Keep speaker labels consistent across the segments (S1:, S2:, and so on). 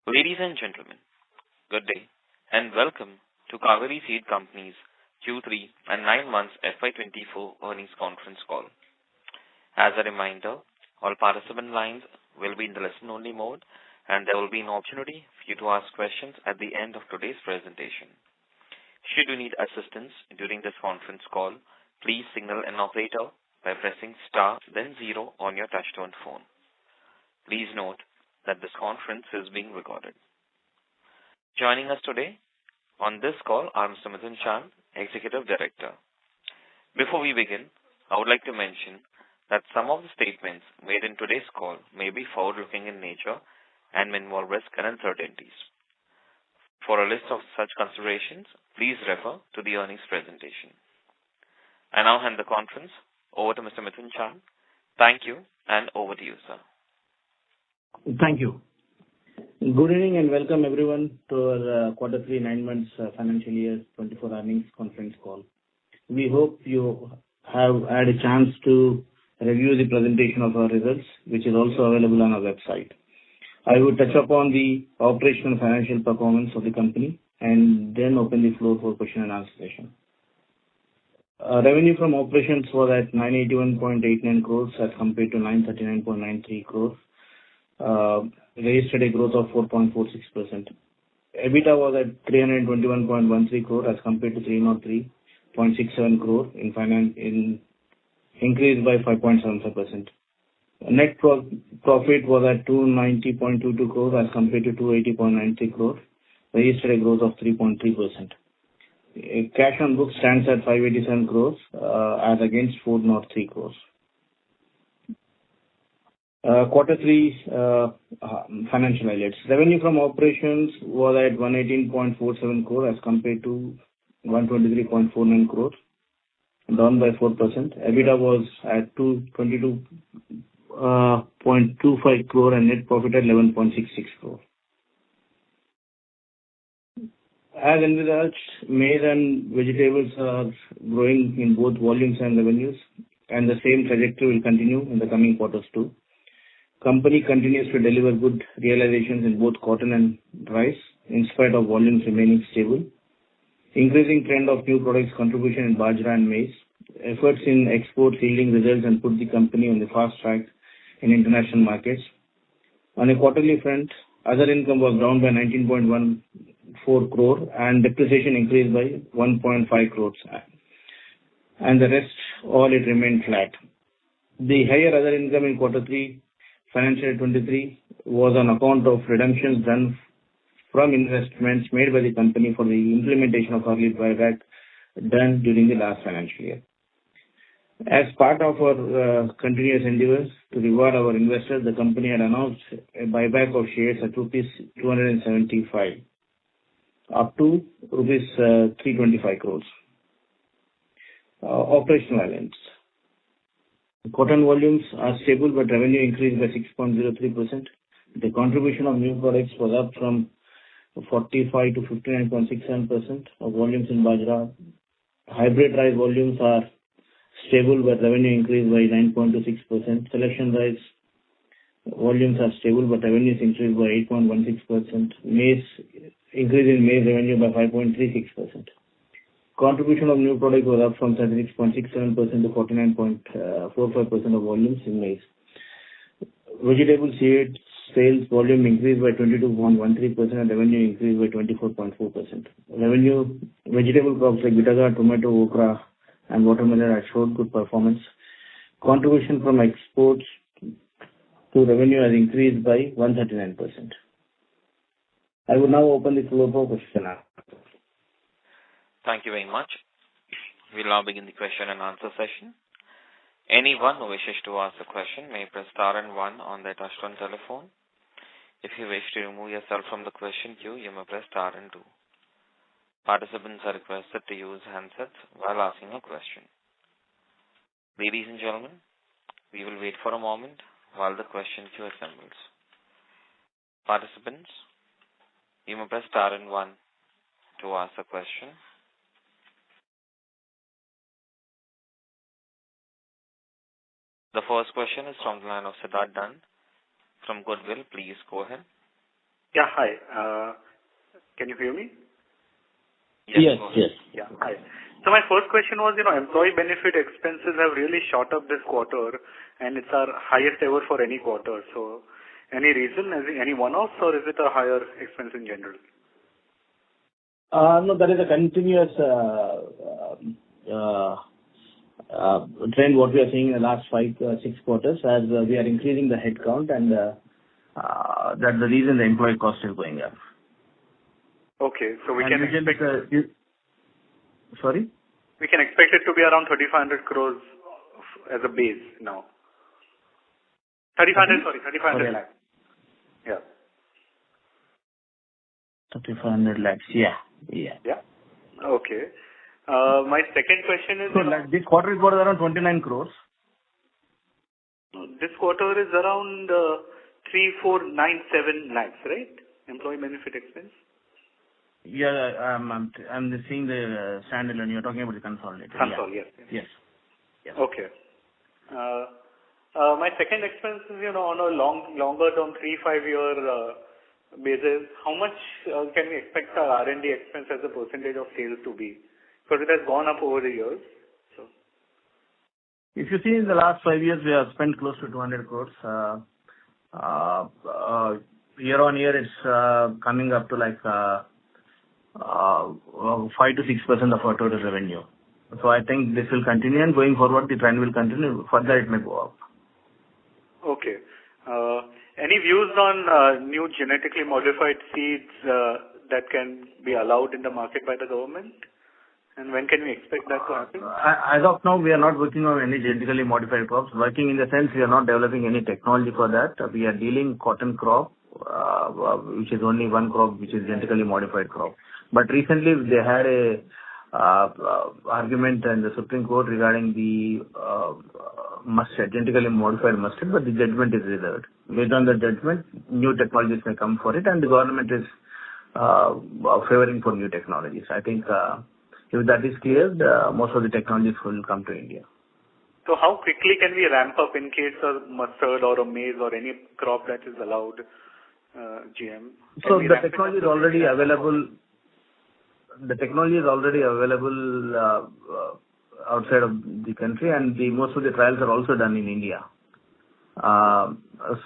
S1: Ladies and gentlemen, good day, and welcome to Kaveri Seed Company's Q3 and 9 months FY'24 earnings conference call. As a reminder, all participant lines will be in the listen-only mode, and there will be an opportunity for you to ask questions at the end of today's presentation. Should you need assistance during this conference call, please signal an operator by pressing star then zero on your touchtone phone. Please note that this conference is being recorded. Joining us today on this call are Mr. Mithun Chand, Executive Director. Before we begin, I would like to mention that some of the statements made in today's call may be forward-looking in nature and may involve risk and uncertainties. For a list of such considerations, please refer to the earnings presentation. I now hand the conference over to Mr. Mithun Chand. Thank you, and over to you, sir.
S2: Thank you. Good evening and welcome everyone to our quarter 3 9 months financial year 24 earnings conference call. We hope you have had a chance to review the presentation of our results, which is also available on our website. I will touch upon the operational and financial performance of the company and then open the floor for question and answer session. Revenue from operations was at 981.89 crores as compared to 939.93 crores. Registered a growth of 4.46%. EBITDA was at 321.13 crore as compared to 303.67 crore in increased by 5.75%. Net profit was at 290.22 crore as compared to 280.93 crore, registered a growth of 3.3%. Cash on books stands at 587 crores as against 403 crores. Quarter 3 financial highlights. Revenue from operations was at 118.47 crore as compared to 123.49 crore, down by 4%. EBITDA was at 222.25 crore and net profit at 11.66 crore. As envisaged, maize and vegetables are growing in both volumes and revenues, and the same trajectory will continue in the coming quarters too. Company continues to deliver good realizations in both cotton and rice, in spite of volumes remaining stable. Increasing trend of new products contribution in bajra and maize. Efforts in exports yielding results and put the company on the fast track in international markets. On a quarterly front, other income was down by 19.14 crore and depreciation increased by 1.5 crores. And the rest, all it remained flat. The higher other income in quarter 3 financial year 23 was on account of redemptions done from investments made by the company for the implementation of early buyback done during the last financial year. As part of our continuous endeavors to reward our investors, the company had announced a buyback of shares at rupees 275 up to rupees 325 crores. Operational highlights. Cotton volumes are stable, but revenue increased by 6.03%. The contribution of new products was up from 45 to 59.67% of volumes in bajra. Hybrid rice volumes are stable, but revenue increased by 9.26%. Selection rice volumes are stable, but revenues increased by 8.16%. Maize increase in maize revenue by 5.36%. Contribution of new product was up from 36.67% to 49.45% of volumes in maize. Vegetable seed sales volume increased by 22.13% and revenue increased by 24.4%. Vegetable crops like vitaga, tomato, okra and watermelon have showed good performance. Contribution from exports to revenue has increased by 139%. I will now open the floor for question and answer.
S1: Thank you very much. We'll now begin the question and answer session. Anyone who wishes to ask a question may press star and 1 on their touchtone telephone. If you wish to remove yourself from the question queue, you may press star and 2. Participants are requested to use handsets while asking a question. Ladies and gentlemen, we will wait for a moment while the question queue assembles. Participants, you may press star and 1 to ask a question. The first question is from the line of Siddharth Dunn from Goodwill. Please go ahead.
S3: Yeah, hi. Can you hear me?
S2: Yes.
S3: Yeah, hi. So my first question was, employee benefit expenses have really shot up this quarter, and it's our highest ever for any quarter. So any reason, any one-offs, or is it a higher expense in general?
S2: No, that is a continuous trend what we are seeing in the last 5-6 quarters as we are increasing the headcount, and that's the reason the employee cost is going up.
S3: Okay, so we can expect...
S2: Sorry?
S3: We can expect it to be around 3,500 crores as a base now. 3,500 lakhs. Yeah.
S2: 3,500 lakhs, yeah.
S3: Okay. My second question is...
S2: So this quarter is around 29 crores.
S3: This quarter is around 3,497 lakhs, right? Employee benefit expense?
S2: Yeah, I'm seeing the standalone. You're talking about the consolidated.
S3: Concall,
S2: yeah. Yes.
S3: Okay. My second expense is, on a longer term, 3-5 year basis, how much can we expect our R&D expense as a percentage of sales to be? Because it has gone up over the years. So,
S2: if you see in the last 5 years, we have spent close to 200 crores. Year on year, it's coming up to like 5 to 6% of our total revenue. So I think this will continue, and going forward, the trend will continue. Further, it may go up.
S3: Okay. Any views on new genetically modified seeds that can be allowed in the market by the government? And when can we expect that to happen?
S2: As of now, we are not working on any genetically modified crops. Working in the sense we are not developing any technology for that. We are dealing cotton crop, which is only one crop, which is genetically modified crop. But recently, they had a argument in the Supreme Court regarding the mustard, genetically modified mustard, but the judgment is reserved. Based on the judgment, new technologies may come for it, and the government is favoring for new technologies. I think if that is cleared, most of the technologies will come to India.
S3: So how quickly can we ramp up in case of mustard or a maize or any crop that is allowed GM?
S2: So the technology is already available. The technology is already available outside of the country, and most of the trials are also done in India.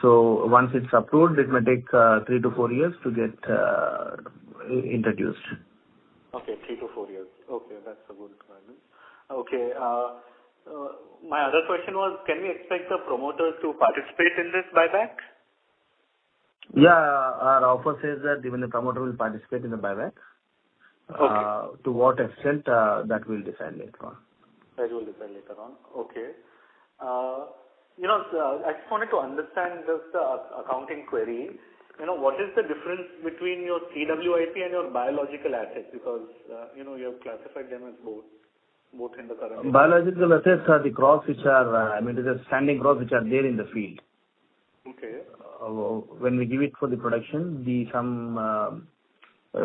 S2: So once it's approved, it may take 3 to 4 years to get introduced.
S3: Okay, 3 to 4 years. Okay, that's a good guidance. Okay. My other question was, can we expect the promoters to participate in this buyback?
S2: Yeah, our offer says that even the promoter will participate in the buyback.
S3: Okay.
S2: To what extent, that will decide later on.
S3: That will decide later on. Okay. I just wanted to understand just the accounting query. What is the difference between your CWIP and your biological assets? Because, you have classified them as both in the current...
S2: Biological assets are the crops which are, it is a standing crops which are there in the field.
S3: Okay.
S2: When we give it for the production, some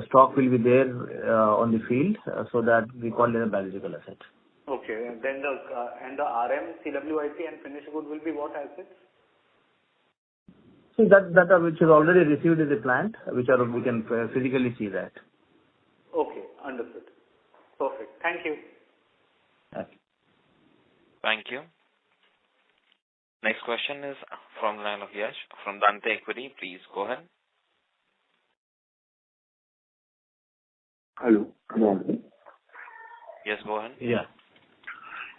S2: stock will be there on the field, so that we call it a biological asset.
S3: Okay. And then the RM, CWIP and finished good will be what assets?
S2: So that which is already received in the plant, we can physically see that.
S3: Okay, understood. Perfect. Thank you.
S2: Okay.
S1: Thank you. Next question is from the line of Yash from Dante Equity. Please go ahead.
S4: Hello.
S1: Yes, go ahead.
S2: Yeah.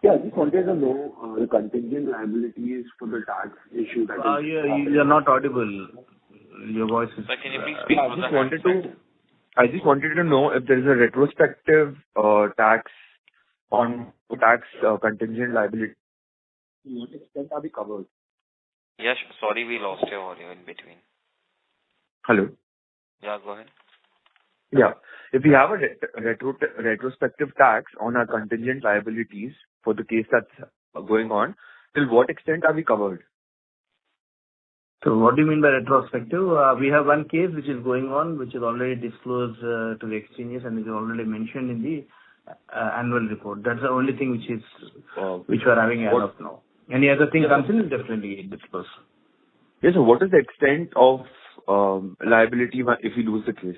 S4: Yeah, I just wanted to know the contingent liabilities for the tax issue that is...
S2: You're not audible. Your voice is...
S1: Sir, can you please speak for the handset?
S4: I just wanted to know if there is a retrospective tax on tax contingent liability. To what extent are we covered?
S1: Yes, sorry, we lost your audio in between.
S4: Hello.
S1: Yeah, go ahead.
S4: Yeah. If we have a retrospective tax on our contingent liabilities for the case that's going on, till what extent are we covered?
S2: So what do you mean by retrospective? We have one case which is going on, which is already disclosed to the exchanges and is already mentioned in the annual report. That's the only thing which we are having as of now. Any other thing comes in, definitely disclose.
S4: Yes, so what is the extent of liability if we lose the case?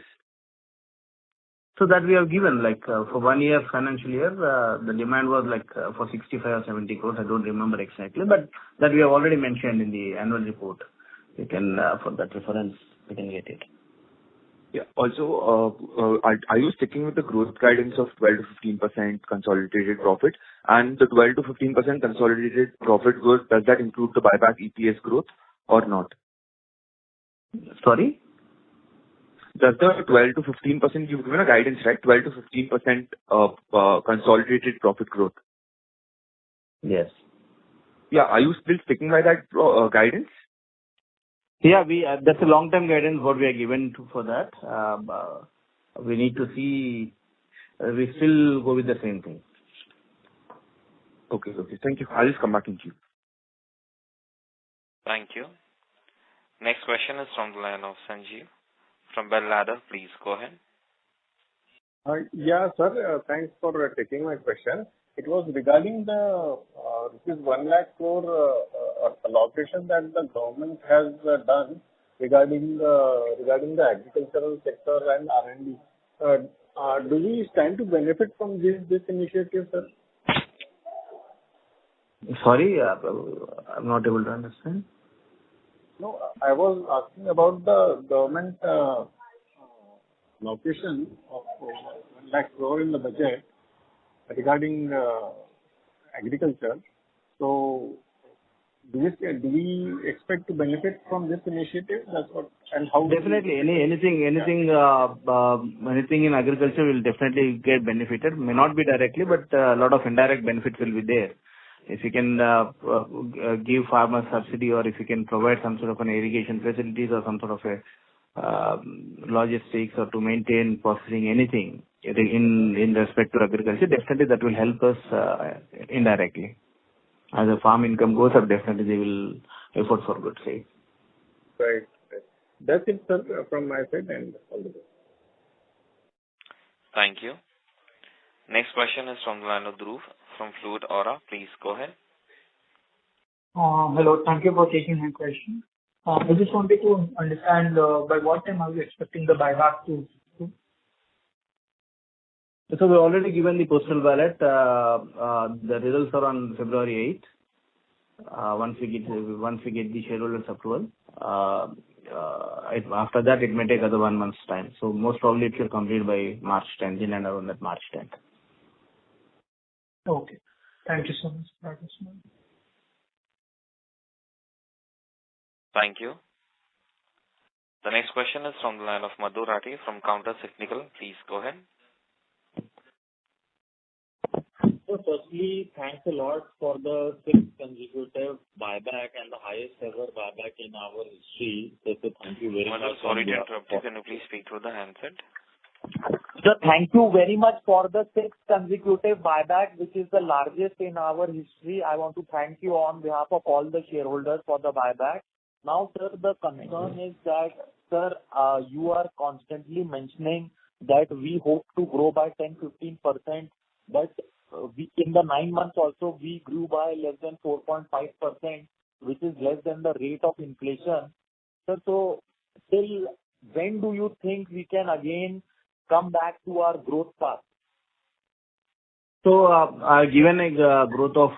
S2: So that we have given, like, for 1 year, financial year, the demand was like for 65 or 70 crores. I don't remember exactly, but that we have already mentioned in the annual report. You can, for that reference, you can get it.
S4: Yeah. Also, are you sticking with the growth guidance of 12 to 15% consolidated profit? And the 12 to 15% consolidated profit growth, does that include the buyback EPS growth or not?
S2: Sorry?
S4: Does the 12 to 15%, you've given a guidance, right? 12 to 15% consolidated profit growth.
S2: Yes.
S4: Yeah. Are you still sticking by that guidance?
S2: Yeah, that's a long-term guidance what we are given for that. We need to see, we still go with the same thing.
S4: Okay. Thank you. I'll just come back in queue.
S1: Thank you. Next question is from the line of Sanjeev from Bell Ladder. Please go ahead.
S5: Yeah, sir. Thanks for taking my question. It was regarding the rupees 1 lakh crore allocation that the government has done regarding the agricultural sector and R&D. Do we stand to benefit from this initiative, sir?
S2: Sorry, I'm not able to understand.
S5: No, I was asking about the government allocation of 1 lakh crore in the budget regarding agriculture. So, do we expect to benefit from this initiative? That's what, and how?
S2: Definitely, anything in agriculture will definitely get benefited. May not be directly, but a lot of indirect benefits will be there. If you can give farmers subsidy, or if you can provide some sort of an irrigation facilities or some sort of a logistics, or to maintain processing anything in respect to agriculture, definitely that will help us indirectly. As the farm income goes up, definitely they will effort for good sake.
S5: Right. That's it, sir, from my side, and all the best.
S1: Thank you. Next question is from the line of Dhruv from Fluid Aura. Please go ahead.
S6: Hello. Thank you for taking my question. I just wanted to understand by what time are we expecting the buyback to?
S2: So we've already given the postal ballot. The results are on February 8th. Once we get the shareholders' approval, after that it may take other 1 month's time. So most probably it will complete by March 10th, in and around that March 10th.
S6: Okay. Thank you so much.
S1: Thank you. The next question is from the line of Madhu Rathi from Counter Cyclical. Please go ahead.
S7: So firstly, thanks a lot for the 6th consecutive buyback and the highest ever buyback in our history. So thank you very much.
S1: Sorry to interrupt you. Can you please speak through the handset?
S7: So thank you very much for the 6th consecutive buyback, which is the largest in our history. I want to thank you on behalf of all the shareholders for the buyback. Now, sir, the concern is that, sir, you are constantly mentioning that we hope to grow by 10-15%, but in the 9 months also we grew by less than 4.5%, which is less than the rate of inflation. Sir, so till when do you think we can again come back to our growth path?
S2: So, given a growth of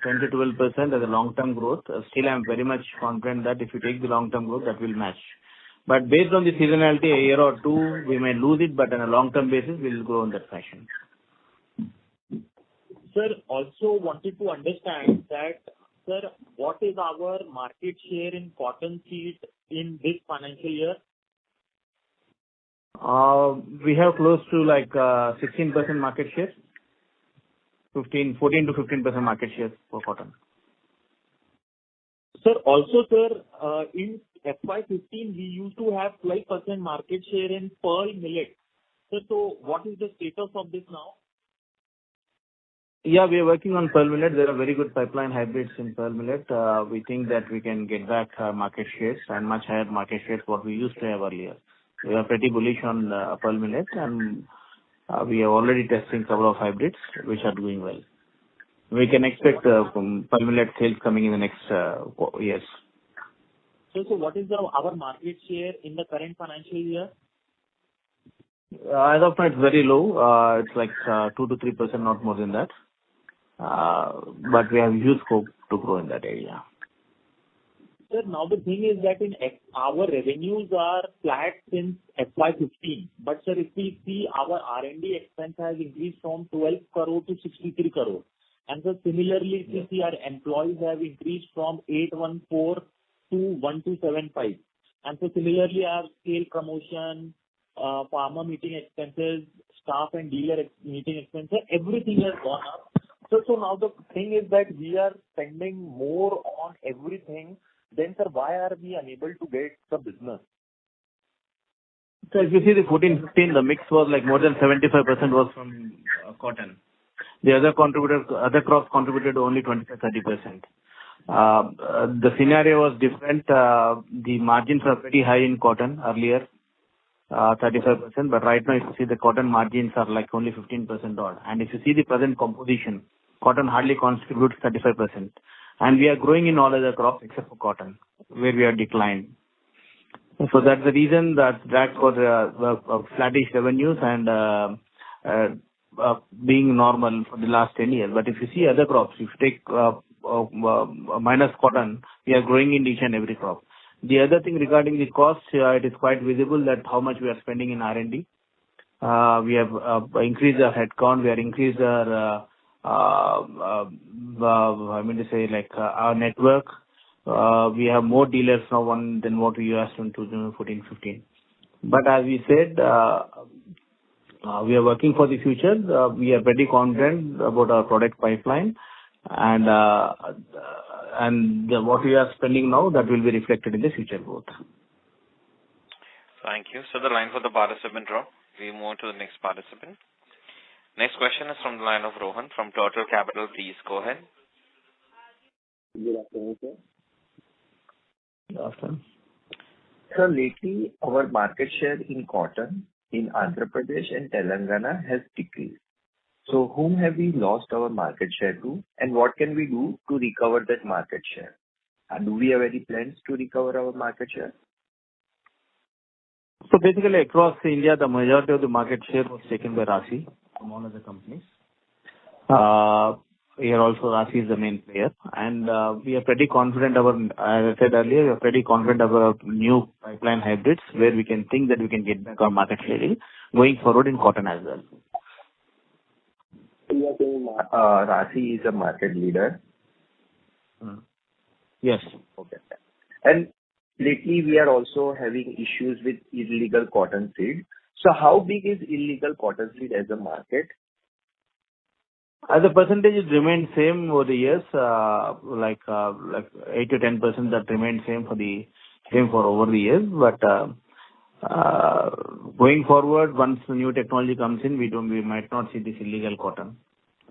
S2: 10 to 12% as a long-term growth, still I'm very much confident that if you take the long-term growth, that will match. But based on the seasonality, a year or two, we may lose it, but on a long-term basis, we will grow in that fashion.
S7: Sir, also wanted to understand that, sir, what is our market share in cotton seed in this financial year?
S2: We have close to like 16% market share. 14 to 15% market share for cotton.
S7: Sir, also, sir, in FY'15, we used to have 12% market share in pearl millet. Sir, so what is the status of this now?
S2: Yeah, we are working on pearl millet. There are very good pipeline hybrids in pearl millet. We think that we can get back market shares and much higher market shares what we used to have earlier. We are pretty bullish on pearl millet, and we are already testing several of hybrids which are doing well. We can expect pearl millet sales coming in the next years.
S7: So what is our market share in the current financial year?
S2: As of now, it's very low. It's like 2 to 3%, not more than that. But we have huge scope to grow in that area.
S7: Sir, now the thing is that our revenues are flat since FY'15. But sir, if we see our R&D expense has increased from 12 crore to 63 crore. And so similarly, if we see our employees have increased from 814 to 1275. And so similarly, our scale promotion, farmer meeting expenses, staff and dealer meeting expenses, everything has gone up. So now the thing is that we are spending more on everything. Then, sir, why are we unable to get the business?
S2: So if you see the 14-15, the mix was like more than 75% was from cotton. The other crops contributed only 25-30%. The scenario was different. The margins were pretty high in cotton earlier, 35%. But right now, if you see the cotton margins are like only 15% odd. And if you see the present composition, cotton hardly contributes 35%. And we are growing in all other crops except for cotton, where we are declined. So that's the reason that for the flattish revenues and being normal for the last 10 years. But if you see other crops, if you take minus cotton, we are growing in each and every crop. The other thing regarding the cost, it is quite visible that how much we are spending in R&D. We have increased our headcount. We have increased our our network. We have more dealers now than what we used in 2014-15. But as we said, we are working for the future. We are pretty confident about our product pipeline, and what we are spending now, that will be reflected in the future growth.
S1: Thank you. So the line for the participant drop. We move to the next participant. Next question is from the line of Rohan from Total Capital. Please go ahead.
S8: Good afternoon, sir.
S2: Good afternoon.
S8: So lately, our market share in cotton in Andhra Pradesh and Telangana has decreased. So whom have we lost our market share to, and what can we do to recover that market share? And do we have any plans to recover our market share?
S2: So basically, across India, the majority of the market share was taken by Rashi from all other companies. Here also, Rashi is the main player, and we are pretty confident as I said earlier, we are pretty confident about new pipeline hybrids where we can think that we can get back our market share going forward in cotton as well.
S8: You are saying Rashi is a market leader?
S2: Yes.
S8: Okay. And lately, we are also having issues with illegal cotton seed. So how big is illegal cotton seed as a market?
S2: As a percentage, it remained same over the years, like 8 to 10% that remained same for over the years. But going forward, once the new technology comes in, we might not see this illegal cotton.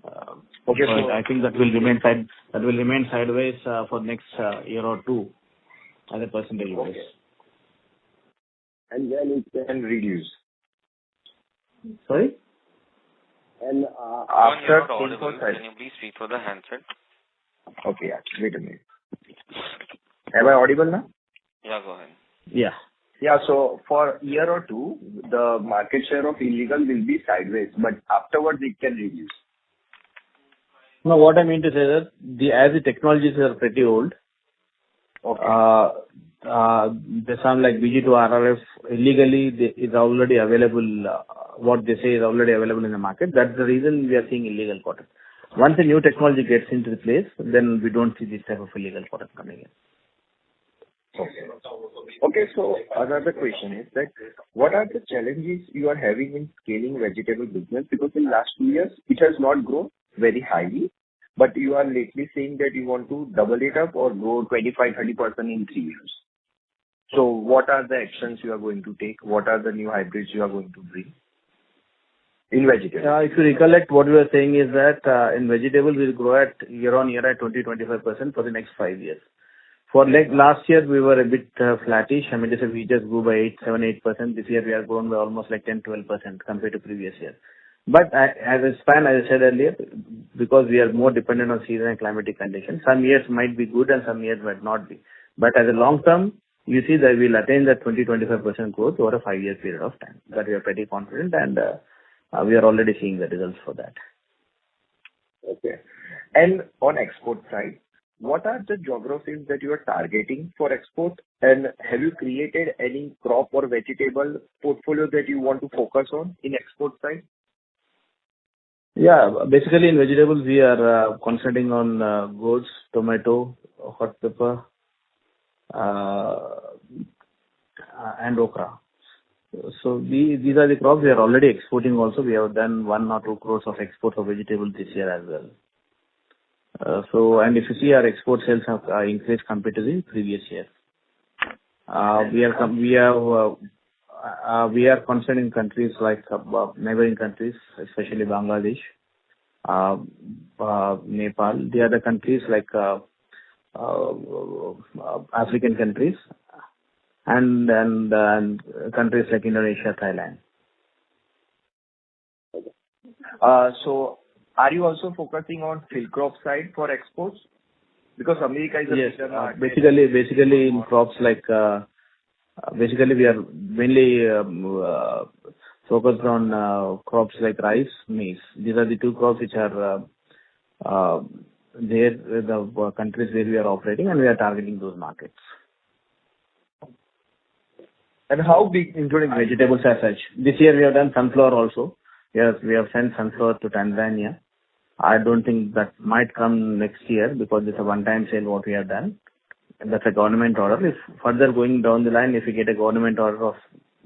S8: Okay,
S2: so I think that will remain sideways for next year or two as a percentage.
S8: Okay. And then it can reduce.
S2: Sorry?
S8: And
S1: after can you please speak for the handset?
S8: Okay, yeah. Wait a minute. Am I audible now?
S1: Yeah, go ahead.
S2: Yeah.
S8: Yeah, so for a year or two, the market share of illegal will be sideways, but afterwards it can reduce.
S2: No, what I mean to say that as the technologies are pretty old,
S8: okay.
S2: They sound like BG to RRF illegally is already available. What they say is already available in the market. That's the reason we are seeing illegal cotton. Once a new technology gets into the place, then we don't see this type of illegal cotton coming in.
S8: Okay, so another question is that what are the challenges you are having in scaling vegetable business? Because in last 2 years, it has not grown very highly, but you are lately saying that you want to double it up or grow 25-30% in 3 years. So what are the actions you are going to take? What are the new hybrids you are going to bring in vegetables?
S2: If you recollect, what we were saying is that in vegetables, we'll grow at year-on-year at 20-25% for the next 5 years. For last year, we were a bit flattish. I mean, we just grew by 7-8%. This year, we are grown by almost like 10-12% compared to previous year. But as a span, as I said earlier, because we are more dependent on season and climatic conditions, some years might be good and some years might not be. But as a long term, you see that we'll attain that 20-25% growth over a 5-year period of time. That we are pretty confident, and we are already seeing the results for that.
S8: Okay. And on export side, what are the geographies that you are targeting for export? And have you created any crop or vegetable portfolio that you want to focus on in export side?
S2: Yeah. Basically, in vegetables, we are concentrating on gourds, tomato, hot pepper, and okra. So these are the crops we are already exporting also. We have done 1 or 2 crores of exports of vegetables this year as well. And if you see, our export sales have increased compared to the previous year. We are concerned in countries like neighboring countries, especially Bangladesh, Nepal. The other countries like African countries, and countries like Indonesia, Thailand.
S8: So are you also focusing on field crop side for exports? Because America is a bigger market.
S2: Basically in crops like basically we are mainly focused on crops like rice, maize. These are the 2 crops which are there, the countries where we are operating, and we are targeting those markets.
S8: And how big,
S2: including vegetables as such. This year we have done sunflower also. Yes, we have sent sunflower to Tanzania. I don't think that might come next year because it's a one-time sale what we have done. And that's a government order. If further going down the line, if we get a government order of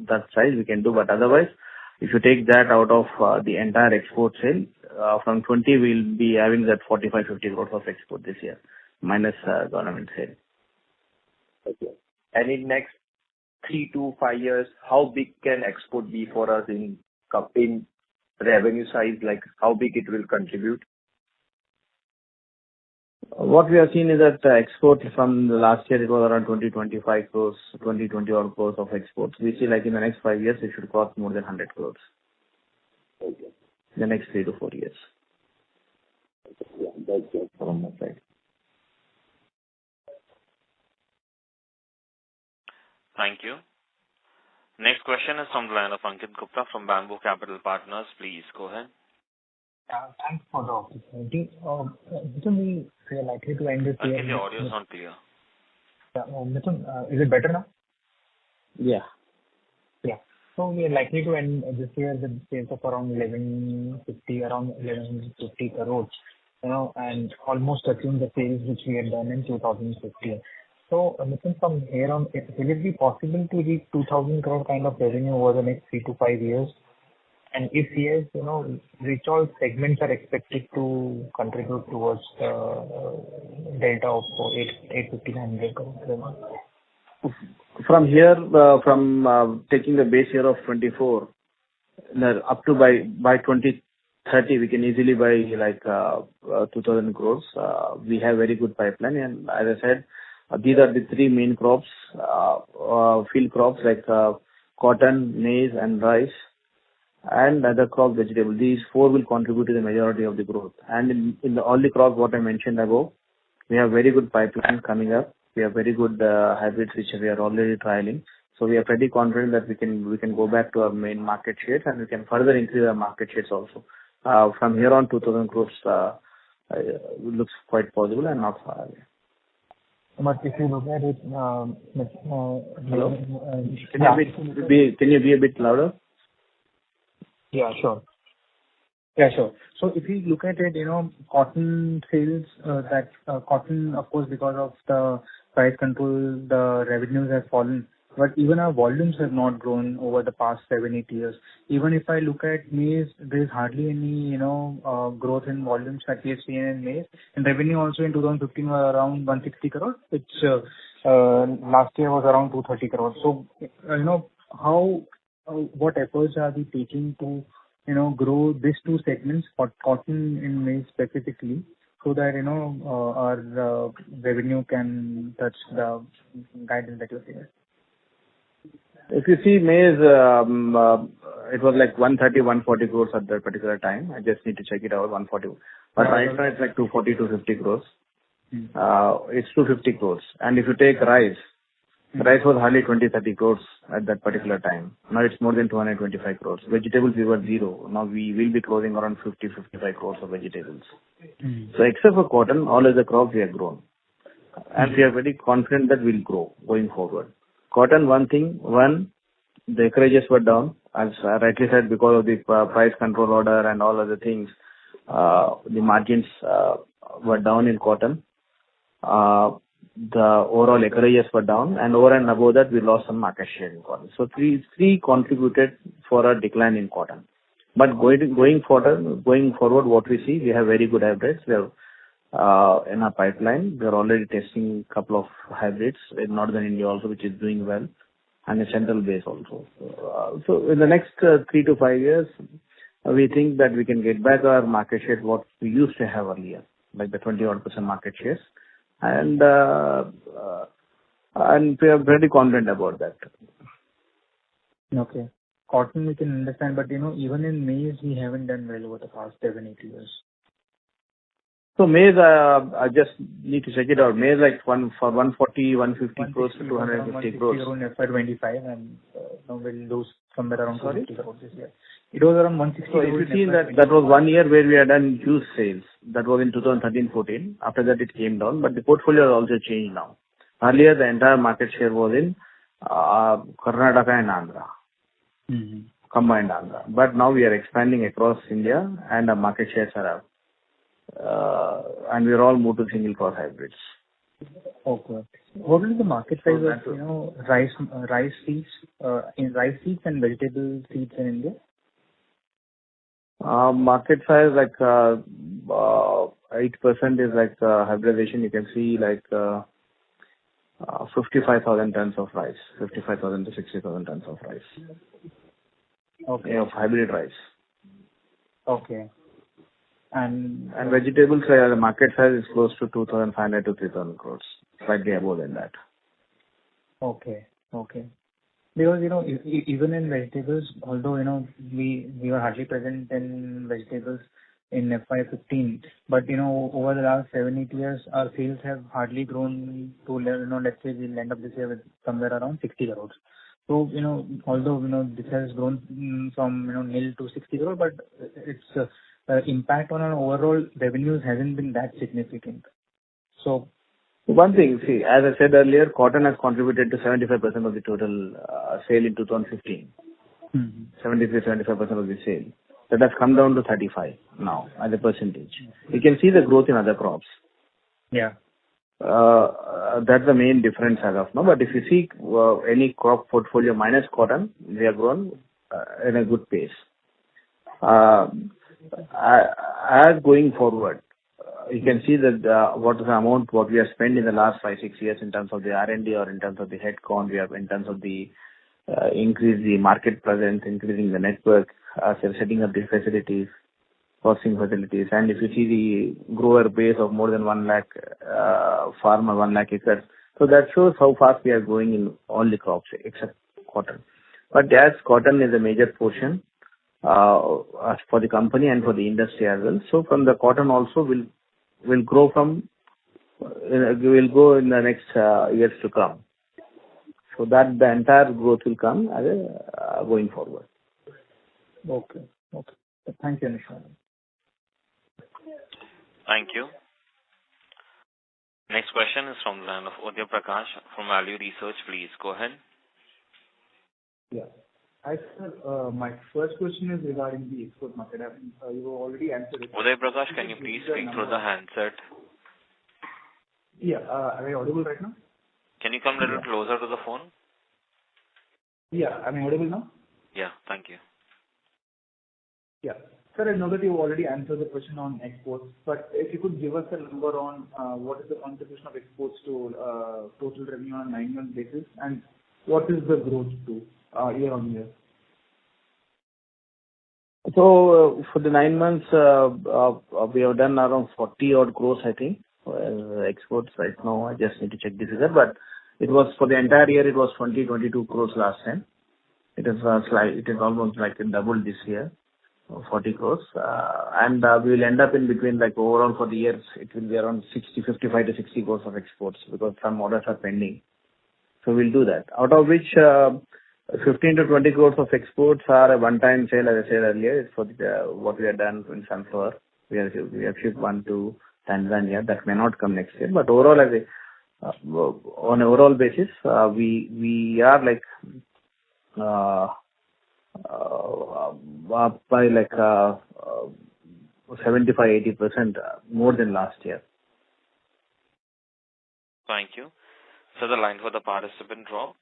S2: that size, we can do. But otherwise, if you take that out of the entire export sale, from 20, we'll be having that 45-50 crores of export this year, minus government sale.
S8: Okay. And in next 3 to 5 years, how big can export be for us in revenue size? Like how big it will contribute?
S2: What we have seen is that export from the last year, it was around 20-25 crores, 20-20 crores of exports. We see like in the next 5 years, it should cost more than 100 crores.
S8: Okay.
S2: In the next 3 to 4 years.
S8: Okay. Yeah, that's it from my side.
S1: Thank you. Next question is from the line of Ankit Gupta from Bamboo Capital Partners. Please go ahead.
S6: Thanks for the opportunity. Mithun, we are likely to end this year.
S1: Ankit, your audio is not clear.
S6: Yeah, Mithun, is it better now?
S2: Yeah.
S6: Yeah. So we are likely to end this year with sales of around 1150 crores, and almost touching the sales which we had done in 2015. So, Mithun, from here on, will it be possible to reach 2,000 crore kind of revenue over the next 3 to 5 years? And if yes, which all segments are expected to contribute towards the delta of 850-900 crore?
S2: From here, from taking the base year of 24, up to by 2030, we can easily buy like 2,000 crores. We have very good pipeline, and as I said, these are the 3 main crops, field crops like cotton, maize, and rice, and other crop vegetable. These 4 will contribute to the majority of the growth. And in all the crops what I mentioned above, we have very good pipeline coming up. We have very good hybrids which we are already trialing. So we are pretty confident that we can go back to our main market shares, and we can further increase our market shares also. From here on, 2,000 crores looks quite possible and not far away.
S6: But if you look at it,
S2: Hello? Can you be a bit louder?
S6: Yeah, sure. So if you look at it, cotton sales, cotton, of course, because of the price control, the revenues have fallen. But even our volumes have not grown over the past 7-8 years. Even if I look at maize, there is hardly any, growth in volumes that we have seen in maize. And revenue also in 2015 was around 160 crores, which last year was around 230 crores. So, what efforts are we taking to, grow these 2 segments, cotton and maize specifically, so that, our revenue can touch the guidance that you're saying?
S2: If you see maize, it was like 130-140 crores at that particular time. I just need to check it out, 140. But right now it's like 240-250 crores. It's 250 crores. And if you take rice, Rice was hardly 20-30 crores at that particular time. Now it's more than 225 crores. Vegetables, we were zero. Now we will be closing around 50-55 crores of vegetables. So except for cotton, all other crops we have grown. And we are very confident that we'll grow going forward. Cotton, the acreages were down, as I rightly said, because of the price control order and all other things. The margins were down in cotton. The overall acreages were down, and over and above that, we lost some market share in cotton. So three contributed for a decline in cotton. But going forward, what we see, we have very good hybrids. We have in our pipeline. We are already testing a couple of hybrids in northern India also, which is doing well, and in central base also. So in the next 3 to 5 years, we think that we can get back our market share what we used to have earlier, like the 20-odd% market shares. And we are very confident about that.
S6: Okay. Cotton we can understand, but even in maize we haven't done well over the past 7-8 years.
S2: So maize, I just need to check it out. Maize like for 140, 150 crores to 250 crores.
S6: Around FY'25 and now we'll lose somewhere around 250 crores this year. It was around 160 crores.
S2: So if you see that was 1 year where we had done huge sales. That was in 2013-14. After that it came down, but the portfolio has also changed now. Earlier the entire market share was in Karnataka and Andhra. Combined Andhra. But now we are expanding across India and our market shares are up. And we are all moved to single crop hybrids.
S6: Okay. What is the market size of rice seeds in rice seeds and vegetable seeds in India?
S2: Market size like 8% is like hybridization. You can see like 55,000 tons of rice, 55,000 to 60,000 tons of rice.
S6: Okay.
S2: Of hybrid rice.
S6: Okay. And
S2: vegetables, the market size is close to 2,500 to 3,000 crores, slightly above than that.
S6: Okay. Because, even in vegetables, although, we were hardly present in vegetables in FY'15, but, over the last 7-8 years, our sales have hardly grown to, let's say we'll end up this year with somewhere around 60 crores. So, although, this has grown from, nil to 60 crores, but its impact on our overall revenues hasn't been that significant. So,
S2: one thing, see, as I said earlier, cotton has contributed to 75% of the total sale in 2015. 73-75% of the sale. That has come down to 35 now as a percentage. You can see the growth in other crops.
S6: Yeah.
S2: That's the main difference as of now. But if you see any crop portfolio minus cotton, they have grown in a good pace. As going forward, you can see that what is the amount what we have spent in the last 5-6 years in terms of the R&D or in terms of the headcount, we have in terms of the increase the market presence, increasing the network, setting up the facilities, processing facilities. And if you see the grower base of more than 1 lakh farmer, 1 lakh acres, so that shows how fast we are growing in all the crops except cotton. But as cotton is a major portion for the company and for the industry as well. So from the cotton also will grow will go in the next years to come. So that the entire growth will come as going forward.
S6: Okay. Thank you, Nishant.
S1: Thank you. Next question is from the line of Udaya Prakash from Value Research. Please go ahead.
S9: Yeah. Hi, sir. My first question is regarding the export market. You already answered it.
S1: Udaya Prakash, can you please speak through the handset?
S9: Yeah. Am I audible right now?
S1: Can you come a little closer to the phone?
S9: Yeah. Am I audible now?
S1: Yeah. Thank you.
S9: Yeah. Sir, I know that you already answered the question on exports, but if you could give us a number on what is the contribution of exports to total revenue on a 9-month basis, and what is the growth to year on year?
S2: So for the 9 months, we have done around 40 odd crores, I think, exports right now. I just need to check the figure, but it was for the entire year. It was 22 crores last time. It is almost like double this year. 40 crores. And we will end up in between, like overall for the years, it will be around 55 to 60 crores of exports because some orders are pending. So we'll do that. Out of which 15 to 20 crores of exports are a one-time sale, as I said earlier. It's for what we have done in sunflower. We have shipped one to Tanzania. That may not come next year. But overall, on an overall basis, we are like up by like 75-80% more than last year.
S1: Thank you. So the line for the participant dropped.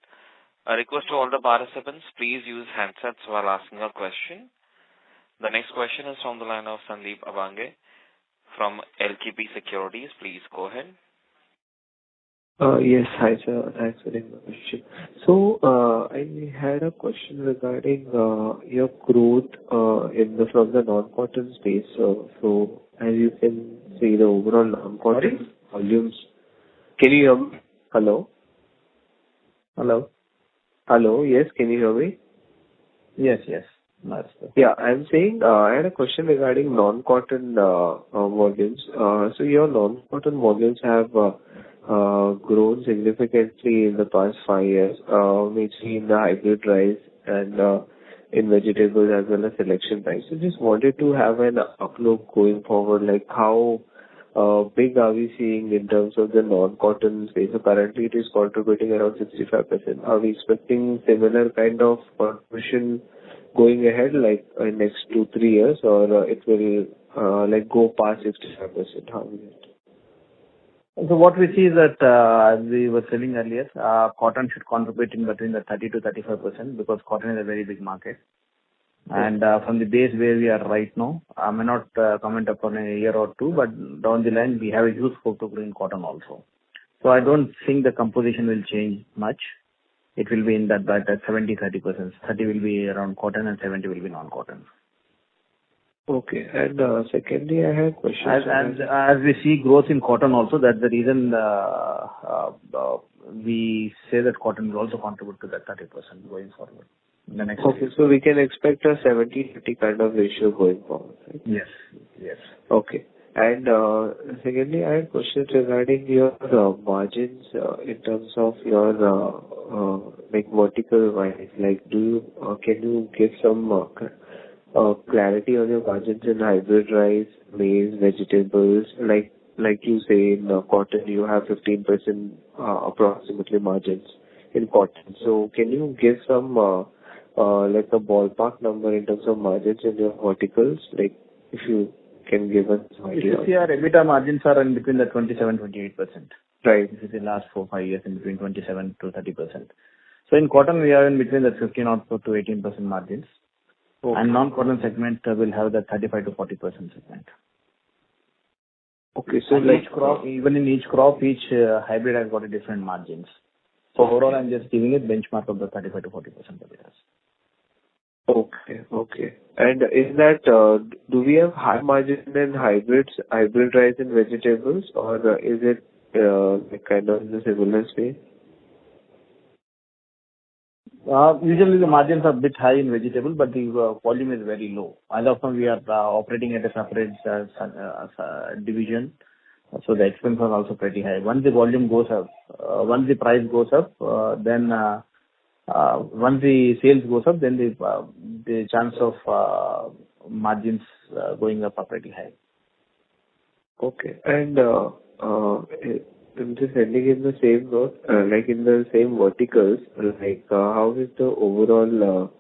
S1: A request to all the participants, please use handsets while asking a question. The next question is from the line of Sandeep Abange from LKP Securities. Please go ahead.
S10: Yes. Hi, sir. Thanks for the question. So, I had a question regarding your growth from the non-cotton space. So as you can see, the overall non-cotton volumes. Can you hear me? Hello?
S2: Hello?
S10: Hello, yes, can you hear me?
S2: Yes.
S10: Yeah, I'm saying I had a question regarding non-cotton volumes. So your non-cotton volumes have grown significantly in the past 5 years, mainly in the hybrid rice and in vegetables as well as selection rice. So just wanted to have an outlook going forward, like how big are we seeing in terms of the non-cotton space? So currently it is contributing around 65%. Are we expecting similar kind of contribution going ahead, like in next 2-3 years, or it will like go past 65%? How is it?
S2: So what we see is that, as we were saying earlier, cotton should contribute in between the 30 to 35% because cotton is a very big market. And from the base where we are right now, I may not comment upon a year or two, but down the line we have a huge scope to grow in cotton also. So I don't think the composition will change much. It will be in that 70-30%. 30 will be around cotton and 70 will be non-cotton.
S10: Okay. And secondly, I have questions.
S2: As we see growth in cotton also, that's the reason we say that cotton will also contribute to that 30% going forward. The next year.
S10: So we can expect a 70-30 kind of ratio going forward, right?
S2: Yes.
S10: Okay. And secondly, I have questions regarding your margins in terms of your like vertical wise. Like, can you give some clarity on your margins in hybrid rice, maize, vegetables? Like you say in cotton, you have 15% approximately margins in cotton. So can you give some like a ballpark number in terms of margins in your verticals? Like, if you can give us some idea.
S2: If you see our EBITDA margins are in between the 27-28%.
S10: Right.
S2: This is the last 4-5 years in between 27 to 30%. So in cotton we are in between the 15 to 18% margins. Okay. And non-cotton segment will have the 35 to 40% segment.
S10: Okay, so
S2: and
S10: like
S2: each crop, even in each crop, each hybrid has got a different margins. So overall, I'm just giving a benchmark of the 35 to 40% EBITDA.
S10: Okay. And in that, do we have high margin in hybrid rice and vegetables, or is it like kind of in the similar space?
S2: Usually the margins are a bit high in vegetable, but the volume is very low. As of now, we are operating at a separate division, so the expense are also pretty high. Once the volume goes up, once the price goes up, then once the sales goes up, then the chance of margins going up are pretty high.
S10: Okay. And I'm just ending in the same note, like in the same verticals, like how is the overall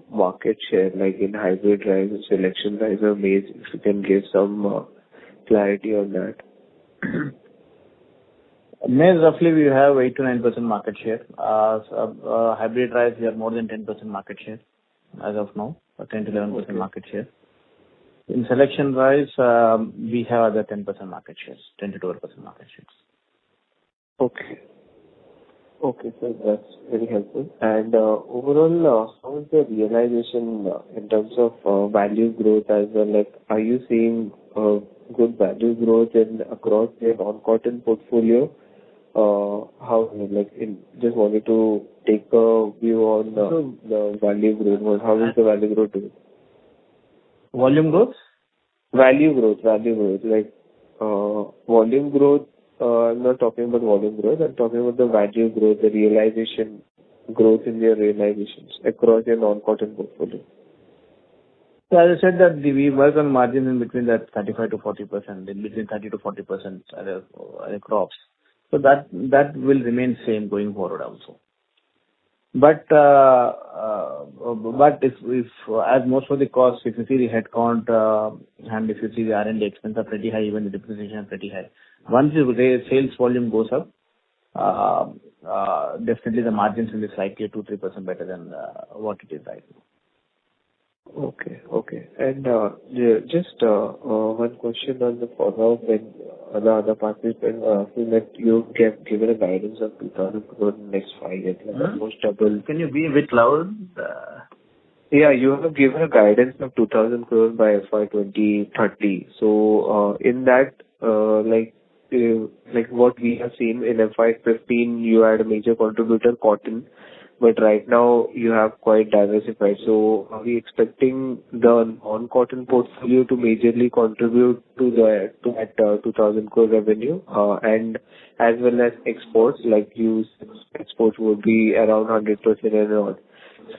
S10: market share, like in hybrid rice, selection rice or maize, if you can give some clarity on that.
S2: Maize, roughly we have 8 to 9% market share. Hybrid rice, we have more than 10% market share as of now, 10 to 11% market share. In selection rice, we have other 10% market shares, 10 to 12% market shares.
S10: Okay, so that's very helpful. And overall, how is the realization in terms of value growth as well? Like, are you seeing good value growth across your non-cotton portfolio? How, like, just wanted to take a view on the value growth. How is the value growth doing?
S2: Volume growth?
S10: Value growth. Like, volume growth I'm not talking about volume growth. I'm talking about the value growth, the realization growth in your realizations across your non-cotton portfolio.
S2: So as I said that we work on margins in between that 35 to 40%, in between 30 to 40% other crops. So that will remain same going forward also. But if as most of the costs, if you see the headcount and if you see the R&D expense are pretty high, even the depreciation are pretty high. Once the sales volume goes up, definitely the margins will be slightly 2-3% better than what it is right now.
S10: Okay. And just one question on the follow-up when the other participant asking that you have given a guidance of 2,000 crore in the next 5 years, like almost double.
S2: Can you be a bit loud?
S10: Yeah, you have given a guidance of 2,000 crore by FY'2030. So in that, like what we have seen in FY'15, you had a major contributor, cotton. But right now you have quite diversified. So are we expecting the non-cotton portfolio to majorly contribute to that 2,000 crore revenue, and as well as exports, like exports would be around 100% and all.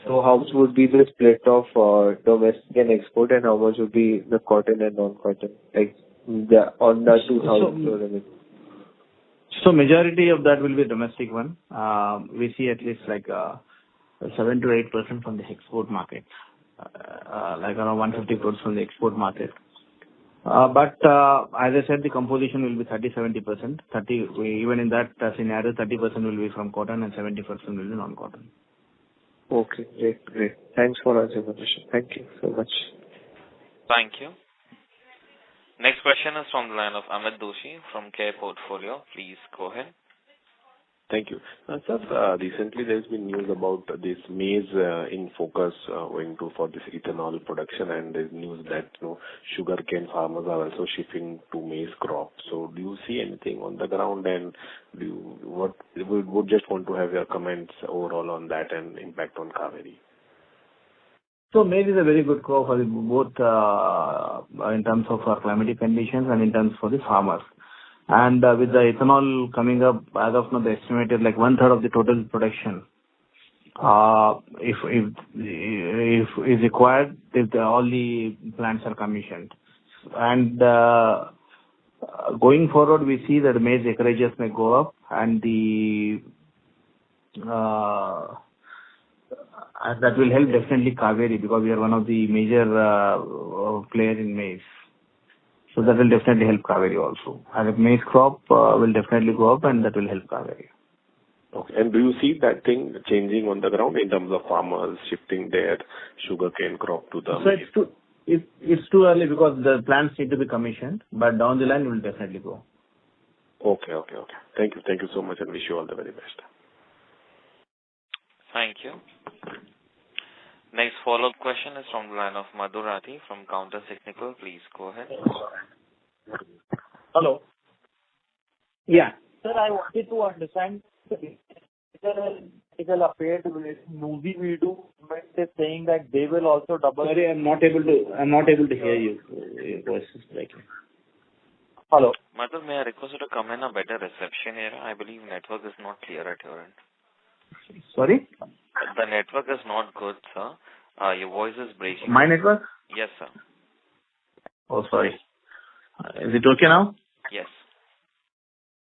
S10: So how much would be the split of domestic and export, and how much would be the cotton and non-cotton, like on the 2,000 crore revenue?
S2: So majority of that will be domestic one. We see at least like 7 to 8% from the export market, like around 150 crores from the export market. But as I said, the composition will be 30-70%. Even in that scenario, 30% will be from cotton and 70% will be non-cotton.
S10: Okay, great. Thanks for answering the question. Thank you so much.
S1: Thank you. Next question is from the line of Amit Doshi from Care Portfolio. Please go ahead.
S11: Thank you. Sir, recently there's been news about this maize in focus going to for this ethanol production, and there's news that sugarcane farmers are also shifting to maize crop. So do you see anything on the ground, and we would just want to have your comments overall on that and impact on Kaveri?
S2: So maize is a very good crop for both in terms of climatic conditions and in terms for the farmers. And with the ethanol coming up, as of now, the estimated like 1/3 of the total production, if is required, if all the plants are commissioned. And going forward, we see that maize acreages may go up, and that will help definitely Kaveri, because we are one of the major players in maize. So that will definitely help Kaveri also. And the maize crop will definitely go up, and that will help Kaveri.
S11: Okay. And do you see that thing changing on the ground in terms of farmers shifting their sugarcane crop to the maize?
S2: So it's too early because the plants need to be commissioned, but down the line it will definitely go.
S11: Okay. Thank you so much, and wish you all the very best.
S1: Thank you. Next follow-up question is from the line of Madhur Rathi from Counter Cyclical. Please go ahead.
S7: Hello.
S2: Yeah.
S7: Sir, I wanted to understand article appeared with Newsy Video is saying that they will also double.
S2: Sorry, I'm not able to hear you. Your voice is breaking.
S7: Hello.
S1: Madhur, may I request you to come in a better reception area? I believe network is not clear at your end.
S2: Sorry?
S1: The network is not good, sir. Your voice is breaking.
S2: My network?
S1: Yes, sir.
S2: Oh, sorry. Is it okay now?
S1: Yes.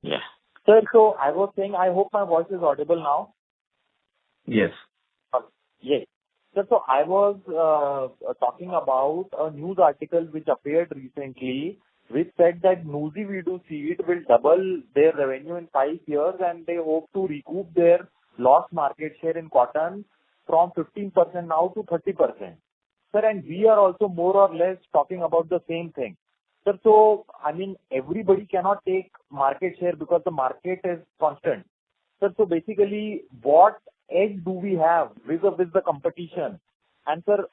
S2: Yeah.
S7: Sir, so I was saying, I hope my voice is audible now.
S2: Yes.
S7: Yes. Sir, so I was talking about a news article which appeared recently, which said that Newsy Video Seed will double their revenue in 5 years, and they hope to recoup their lost market share in cotton from 15% now to 30%. Sir, and we are also more or less talking about the same thing. Sir, so, I mean, everybody cannot take market share because the market is constant. Sir, so basically, what edge do we have with the competition? And sir,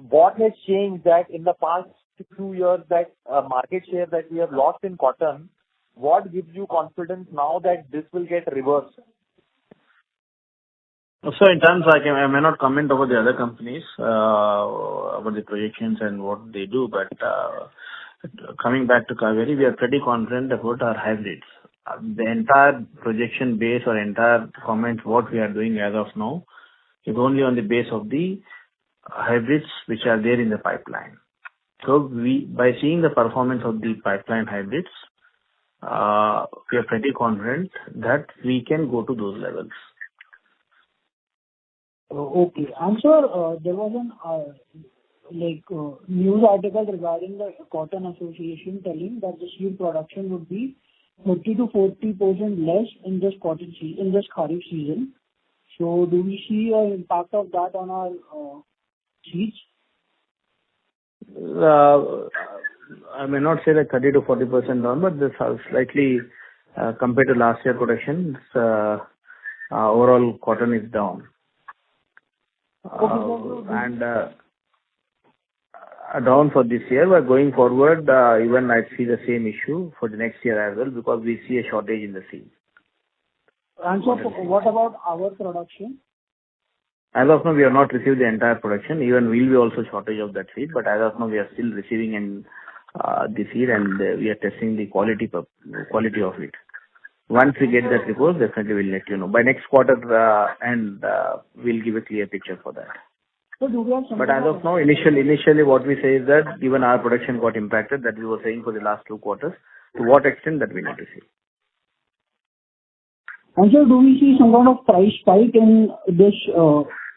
S7: what has changed that in the past few years that market share that we have lost in cotton, what gives you confidence now that this will get reversed?
S2: So in terms, I may not comment over the other companies about the projections and what they do, but coming back to Kaveri, we are pretty confident about our hybrids. the entire projection base or entire comments what we are doing as of now is only on the base of the hybrids which are there in the pipeline. So by seeing the performance of the pipeline hybrids, we are pretty confident that we can go to those levels.
S12: Okay. And sir, there was an news article regarding the Cotton Association telling that the seed production would be 30 to 40% less in this Kharif season. So do we see an impact of that on our seeds?
S2: I may not say that 30 to 40% down, but this is slightly compared to last year production, overall cotton is down. And down for this year, but going forward, even I see the same issue for the next year as well, because we see a shortage in the seed.
S12: And so what about our production?
S2: As of now, we have not received the entire production. Even we'll be also shortage of that seed, but as of now, we are still receiving the seed, and we are testing the quality of it. Once we get that report, definitely we'll let you know. By next quarter, and we'll give a clear picture for that.
S12: So do we have
S2: but as of now, initially what we say is that given our production got impacted, that we were saying for the last 2 quarters, to what extent that we need to see.
S12: And so do we see some kind of price spike in this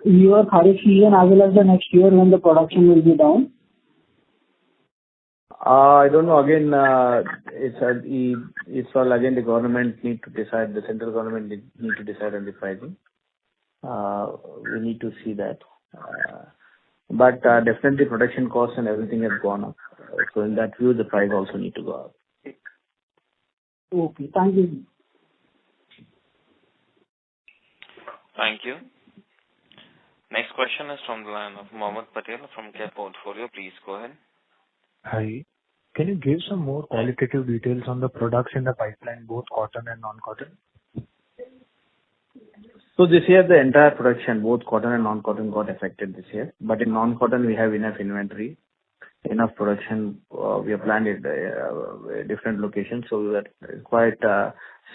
S12: year Kharif season as well as the next year when the production will be down?
S2: I don't know. Again, it's all again the government need to decide. The central government need to decide on the pricing. We need to see that. But definitely production costs and everything has gone up. So in that view, the price also need to go up.
S12: Okay, thank you.
S1: Thank you. Next question is from the line of Mohammed Patel from Care Portfolio. Please go ahead.
S6: Hi. Can you give some more qualitative details on the products in the pipeline, both cotton and non-cotton?
S2: So this year, the entire production, both cotton and non-cotton, got affected this year. But in non-cotton, we have enough inventory, enough production. We have planned it different locations, so we are quite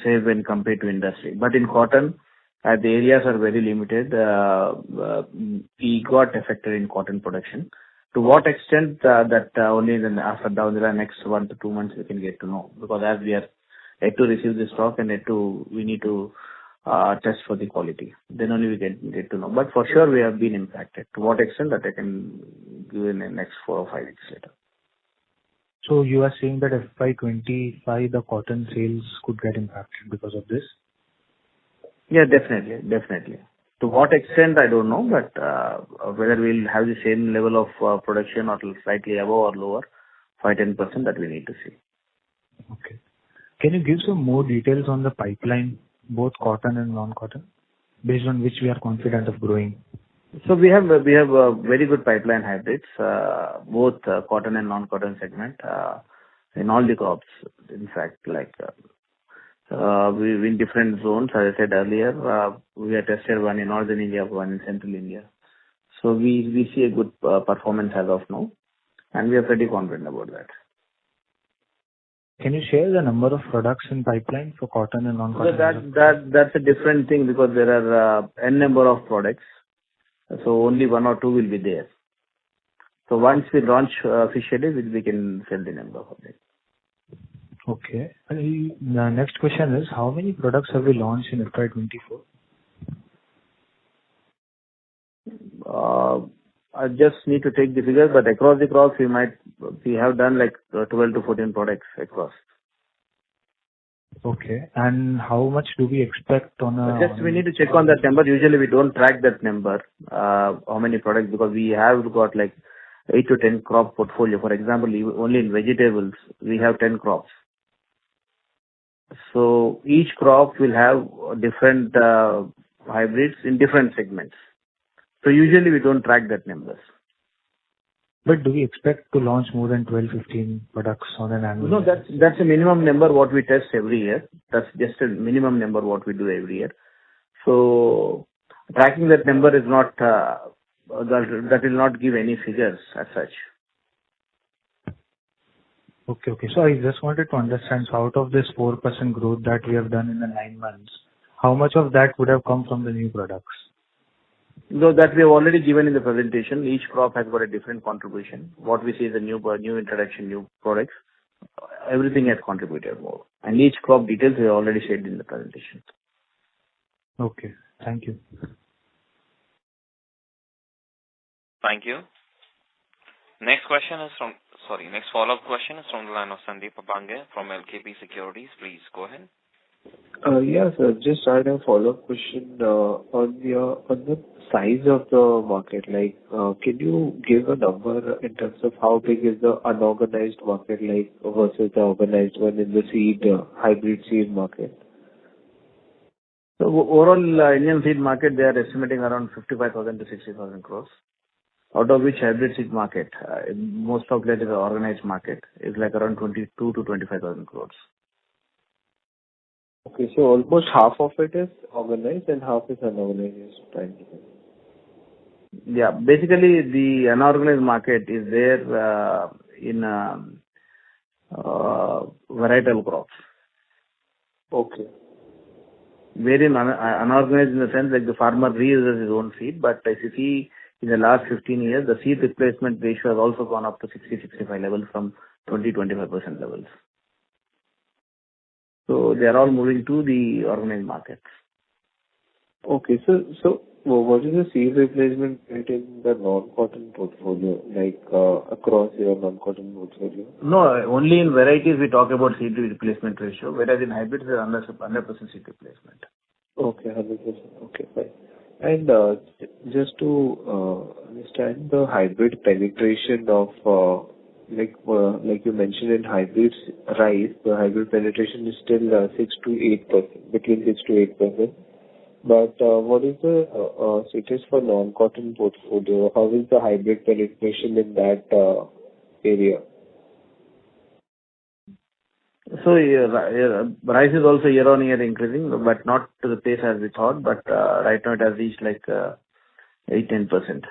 S2: safe when compared to industry. But in cotton, the areas are very limited. We got affected in cotton production. To what extent that only then after down the next 1 to 2 months we can get to know, because as we are yet to receive the stock and we need to test for the quality. Then only we can get to know. But for sure we have been impacted. To what extent that I can give in the next 4 or 5 weeks later.
S6: So you are saying that FY'25 the cotton sales could get impacted because of this?
S2: Yeah, definitely. To what extent, I don't know, but whether we'll have the same level of production or slightly above or lower, 5-10%, that we need to see.
S6: Okay. Can you give some more details on the pipeline, both cotton and non-cotton, based on which we are confident of growing?
S2: So we have very good pipeline hybrids, both cotton and non-cotton segment, in all the crops. In fact, we in different zones, as I said earlier, we have tested one in northern India, one in central India. So we see a good performance as of now, and we are pretty confident about that.
S6: Can you share the number of products in pipeline for cotton and non-cotton?
S2: So that's a different thing, because there are n number of products. So only 1 or 2 will be there. So once we launch officially, we can sell the number of it.
S6: Okay. And the next question is, how many products have we launched in FY'24?
S2: I just need to take the figures, but across the crops we have done 12 to 14 products across.
S6: Okay. And how much do we expect on a...
S2: Just we need to check on that number. Usually we don't track that number, how many products, because we have got 8 to 10 crop portfolio. For example, only in vegetables, we have 10 crops. So each crop will have different hybrids in different segments. So usually we don't track that numbers.
S6: But do we expect to launch more than 12-15 products on an annual basis?
S2: No, that's a minimum number what we test every year. That's just a minimum number what we do every year. So tracking that number is not, that will not give any figures as such.
S6: Okay. So I just wanted to understand, so out of this 4% growth that we have done in the 9 months, how much of that would have come from the new products?
S2: So that we have already given in the presentation. Each crop has got a different contribution. What we see is the new introduction, new products. Everything has contributed more. And each crop details we have already shared in the presentation.
S6: Okay. Thank you.
S1: Thank you. Next follow-up question is from the line of Sandeep Papange from LKP Securities. Please go ahead.
S10: Yeah, sir. Just I had a follow-up question on the size of the market. Like, can you give a number in terms of how big is the unorganized market like versus the organized one in the hybrid seed market?
S2: So overall, Indian seed market, they are estimating around 55,000 to 60,000 crores. Out of which hybrid seed market, most of that is the organized market, is like around 22 to 25,000 crores.
S10: Okay, so almost half of it is organized and half is unorganized.
S2: Yeah, basically the unorganized market is there in varietal crops.
S10: Okay.
S2: Wherein unorganized in the sense like the farmer reuses his own seed, but as you see in the last 15 years, the seed replacement ratio has also gone up to 60-65 levels from 20-25% levels. So they are all moving to the organized markets.
S10: Okay, so what is the seed replacement rate in the non-cotton portfolio, like across your non-cotton portfolio?
S2: No, only in varieties we talk about seed replacement ratio, whereas in hybrids there is 100% seed replacement.
S10: Okay, 100%. Okay, fine. And just to understand the hybrid penetration of, like you mentioned in hybrids rice, the hybrid penetration is still 6 to 8%, between 6 to 8%. But what is the status for non-cotton portfolio? How is the hybrid penetration in that area?
S2: So rice is also year on year increasing, but not to the pace as we thought. But right now it has reached like 8-10%,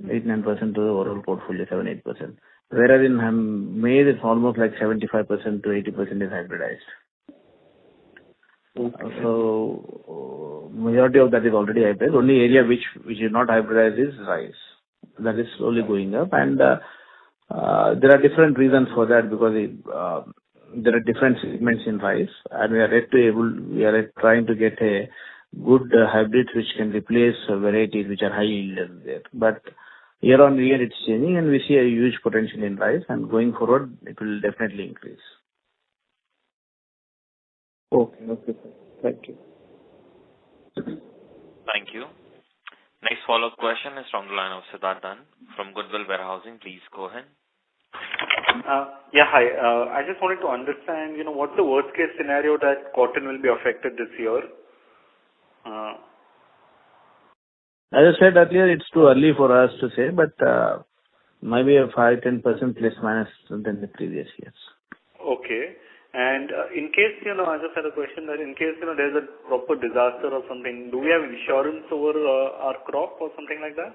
S2: 8-9% to the overall portfolio, 7-8%. Whereas in maize it's almost like 75% to 80% is hybridized.
S10: Okay.
S2: So majority of that is already hybrid. Only area which is not hybridized is rice. That is slowly going up, and there are different reasons for that because there are different segments in rice, and we are trying to get a good hybrids which can replace varieties which are high yielders there. But year on year it's changing, and we see a huge potential in rice, and going forward it will definitely increase.
S10: Okay, thank you.
S1: Thank you. Next follow-up question is from the line of Siddharth Dunn from Goodwill Warehousing. Please go ahead.
S3: Yeah, hi. I just wanted to understand, what's the worst case scenario that cotton will be affected this year?
S2: As I said earlier, it's too early for us to say, but maybe a 5-10% plus minus than the previous years.
S3: Okay. And in case, I just had a question that in case, there's a proper disaster or something, do we have insurance over our crop or something like that?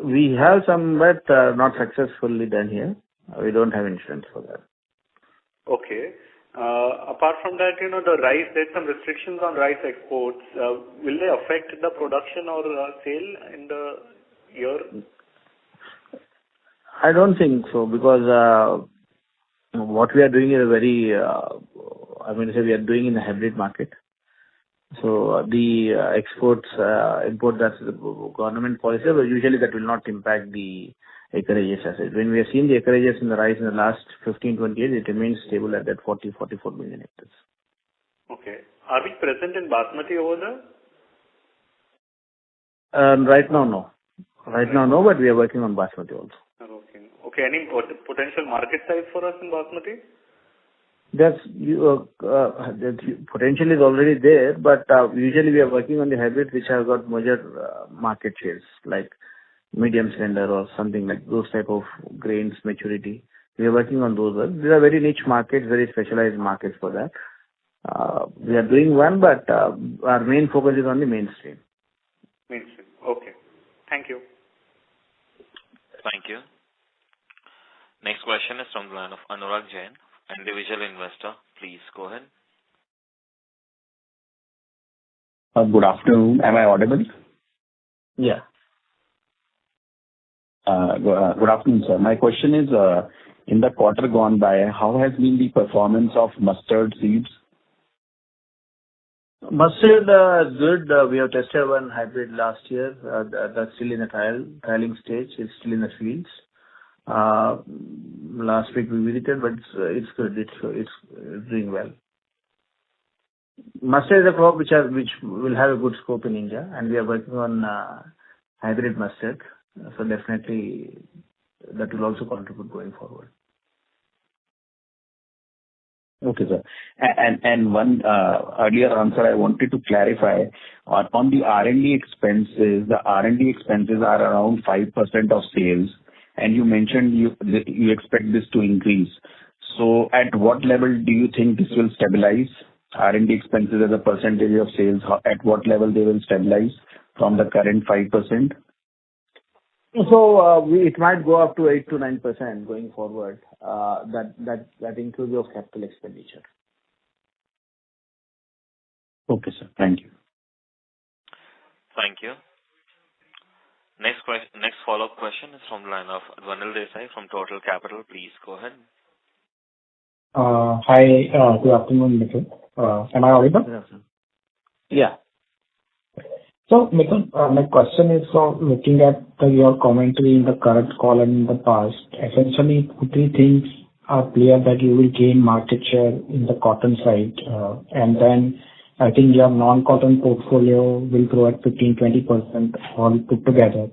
S2: We have some, but not successfully done here. We don't have insurance for that.
S3: Okay. Apart from that, the rice, there's some restrictions on rice exports. Will they affect the production or sale in the year?
S2: I don't think so, because what we are doing is we are doing in the hybrid market. So the exports, import, that's the government policy, but usually that will not impact the acreages as it. When we have seen the acreages in the rice in the last 15-20 years, it remains stable at that 40-44 million hectares.
S3: Okay. Are we present in Basmati over
S2: Right
S3: there?
S2: now, no. Right now, no, but we are working on Basmati also.
S3: Okay. Any potential market size for us in Basmati?
S2: That's potential is already there, but usually we are working on the hybrids which have got major market shares, like medium slender or something like those type of grains maturity. We are working on those ones. These are very niche markets, very specialized markets for that. We are doing one, but our main focus is on the mainstream.
S3: Mainstream. Okay. Thank you.
S1: Thank you. Next question is from the line of Anurag Jain, individual investor. Please go ahead.
S13: Good afternoon. Am I audible?
S2: Yeah.
S13: Good afternoon, sir. My question is, in the quarter gone by, how has been the performance of mustard seeds?
S2: Mustard, good. We have tested one hybrid last year. That's still in the trialing stage. It's still in the fields. Last week we visited, but it's good. It's doing well. Mustard is a crop which will have a good scope in India, and we are working on hybrid mustard. So definitely that will also contribute going forward.
S13: Okay, sir. And one earlier answer I wanted to clarify on the R&D expenses. The R&D expenses are around 5% of sales, and you mentioned you expect this to increase. So at what level do you think this will stabilize? R&D expenses as a percentage of sales, at what level they will stabilize from the current 5%?
S2: So it might go up to 8 to 9% going forward. That includes your capital expenditure.
S13: Okay, sir. Thank you.
S1: Thank you. Next follow-up question is from the line of Dhanil Desai from Total Capital. Please go ahead.
S14: Hi. Good afternoon, Mithun. Am I audible?
S2: Good afternoon. Yeah.
S14: So, Mithun, my question is, so looking at your commentary in the current call and in the past, essentially, three things are clear that you will gain market share in the cotton side, and then I think your non-cotton portfolio will grow at 15-20% all put together.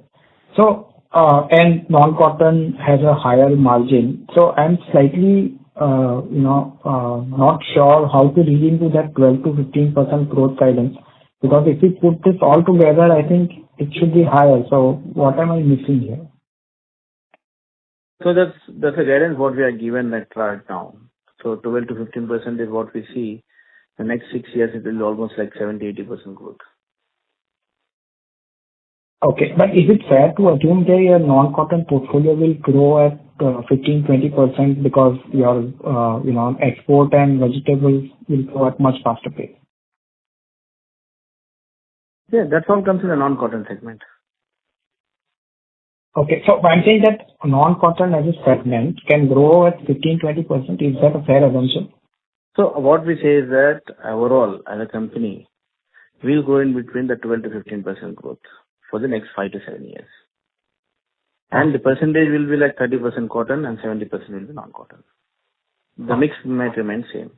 S14: So, and non-cotton has a higher margin. So I'm slightly, not sure how to read into that 12 to 15% growth guidance, because if we put this all together, I think it should be higher. So what am I missing here?
S2: So that's a guidance what we are given right now. So 12 to 15% is what we see. The next 6 years it will be almost like 70-80% growth.
S14: Okay, but is it fair to assume that your non-cotton portfolio will grow at 15-20% because your export and vegetables will grow at much faster pace?
S2: Yeah, that's all comes in the non-cotton segment.
S14: Okay, so I'm saying that non-cotton as a segment can grow at 15-20%. Is that a fair assumption?
S2: So what we say is that overall, as a company, we'll go in between the 12 to 15% growth for the next 5 to 7 years. And the percentage will be like 30% cotton and 70% will be non-cotton. The mix might remain same.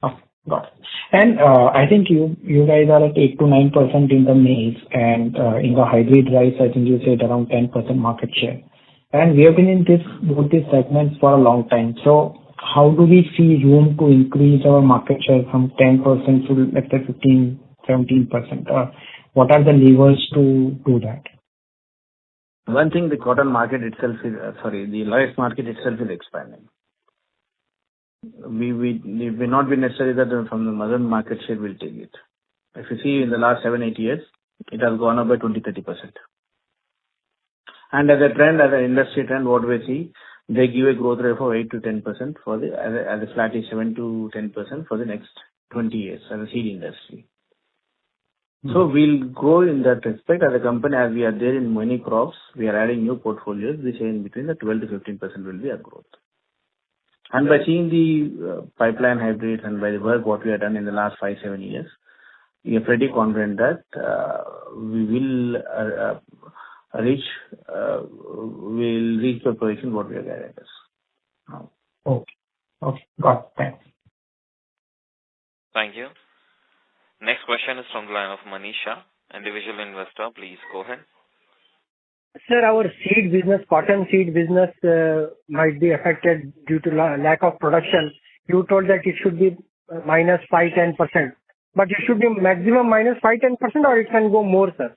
S14: Oh, got it. And I think you guys are at 8 to 9% in the maize, and in the hybrid rice, I think you said around 10% market share. And we have been in both these segments for a long time. So how do we see room to increase our market share from 10% to, let's say, 15, 17%? What are the levers to do that?
S2: One thing, the cotton market itself is, the rice market itself is expanding. We may not be necessary that from the mother market share will take it. If you see in the last 7-8 years, it has gone up by 20-30%. And as a trend, as an industry trend, what we see, they give a growth rate of 8 to 10% for the as a flat is 7 to 10% for the next 20 years as a seed industry. So we'll grow in that respect as a company, as we are there in many crops. We are adding new portfolios. We say in between the 12 to 15% will be our growth. And by seeing the pipeline hybrids and by the work what we have done in the last 5-7 years, we are pretty confident that we will reach the position what we are guided as.
S14: Okay, got it. Thanks.
S1: Thank you. Next question is from the line of Manisha, individual investor. Please go ahead.
S15: Sir, our seed business, cotton seed business, might be affected due to lack of production. You told that it should be minus 5-10%. But it should be maximum minus 5-10%, or it can go more, sir?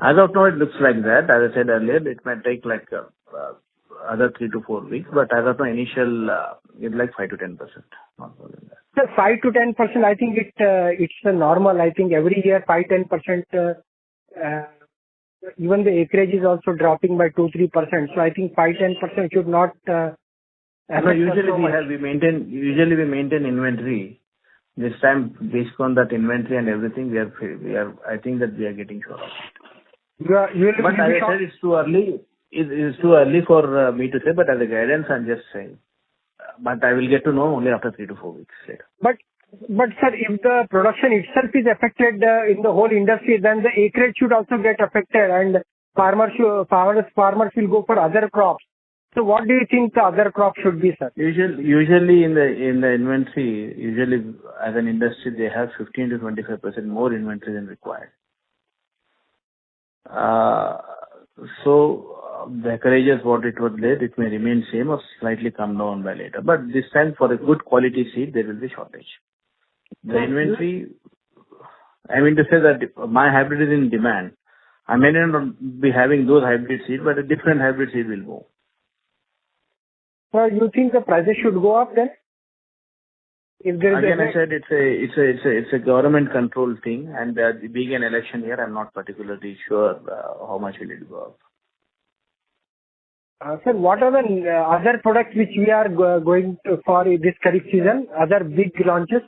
S2: As of now, it looks like that. As I said earlier, it might take like other 3 to 4 weeks. But as of now, initial, it's like 5 to 10%. Not more than that.
S15: Sir, 5 to 10%, I think it's normal. I think every year 5-10% even the acreage is also dropping by 2-3%. So I think 5-10% should not affect us so much.
S2: we maintain inventory. This time, based on that inventory and everything, I think that we are getting short of it. But as I said, it's too early. It's too early for me to say, but as a guidance, I'm just saying. But I will get to know only after 3 to 4 weeks later.
S15: But sir, if the production itself is affected in the whole industry, then the acreage should also get affected, and farmers will go for other crops. So what do you think the other crop should be, sir?
S2: Usually in the inventory, as an industry, they have 15 to 25% more inventory than required. So the acreages what it was there, it may remain same or slightly come down by later. But this time for a good quality seed, there will be shortage. The inventory, I mean to say that my hybrid is in demand. I may not be having those hybrid seeds, but a different hybrid seed will go.
S15: So you think the prices should go up then? If there is
S2: Again, I said it's a government control thing, and being an election year, I'm not particularly sure how much will it go up.
S15: Sir, what are the other products which we are going to for this Kharif season? Other big launches?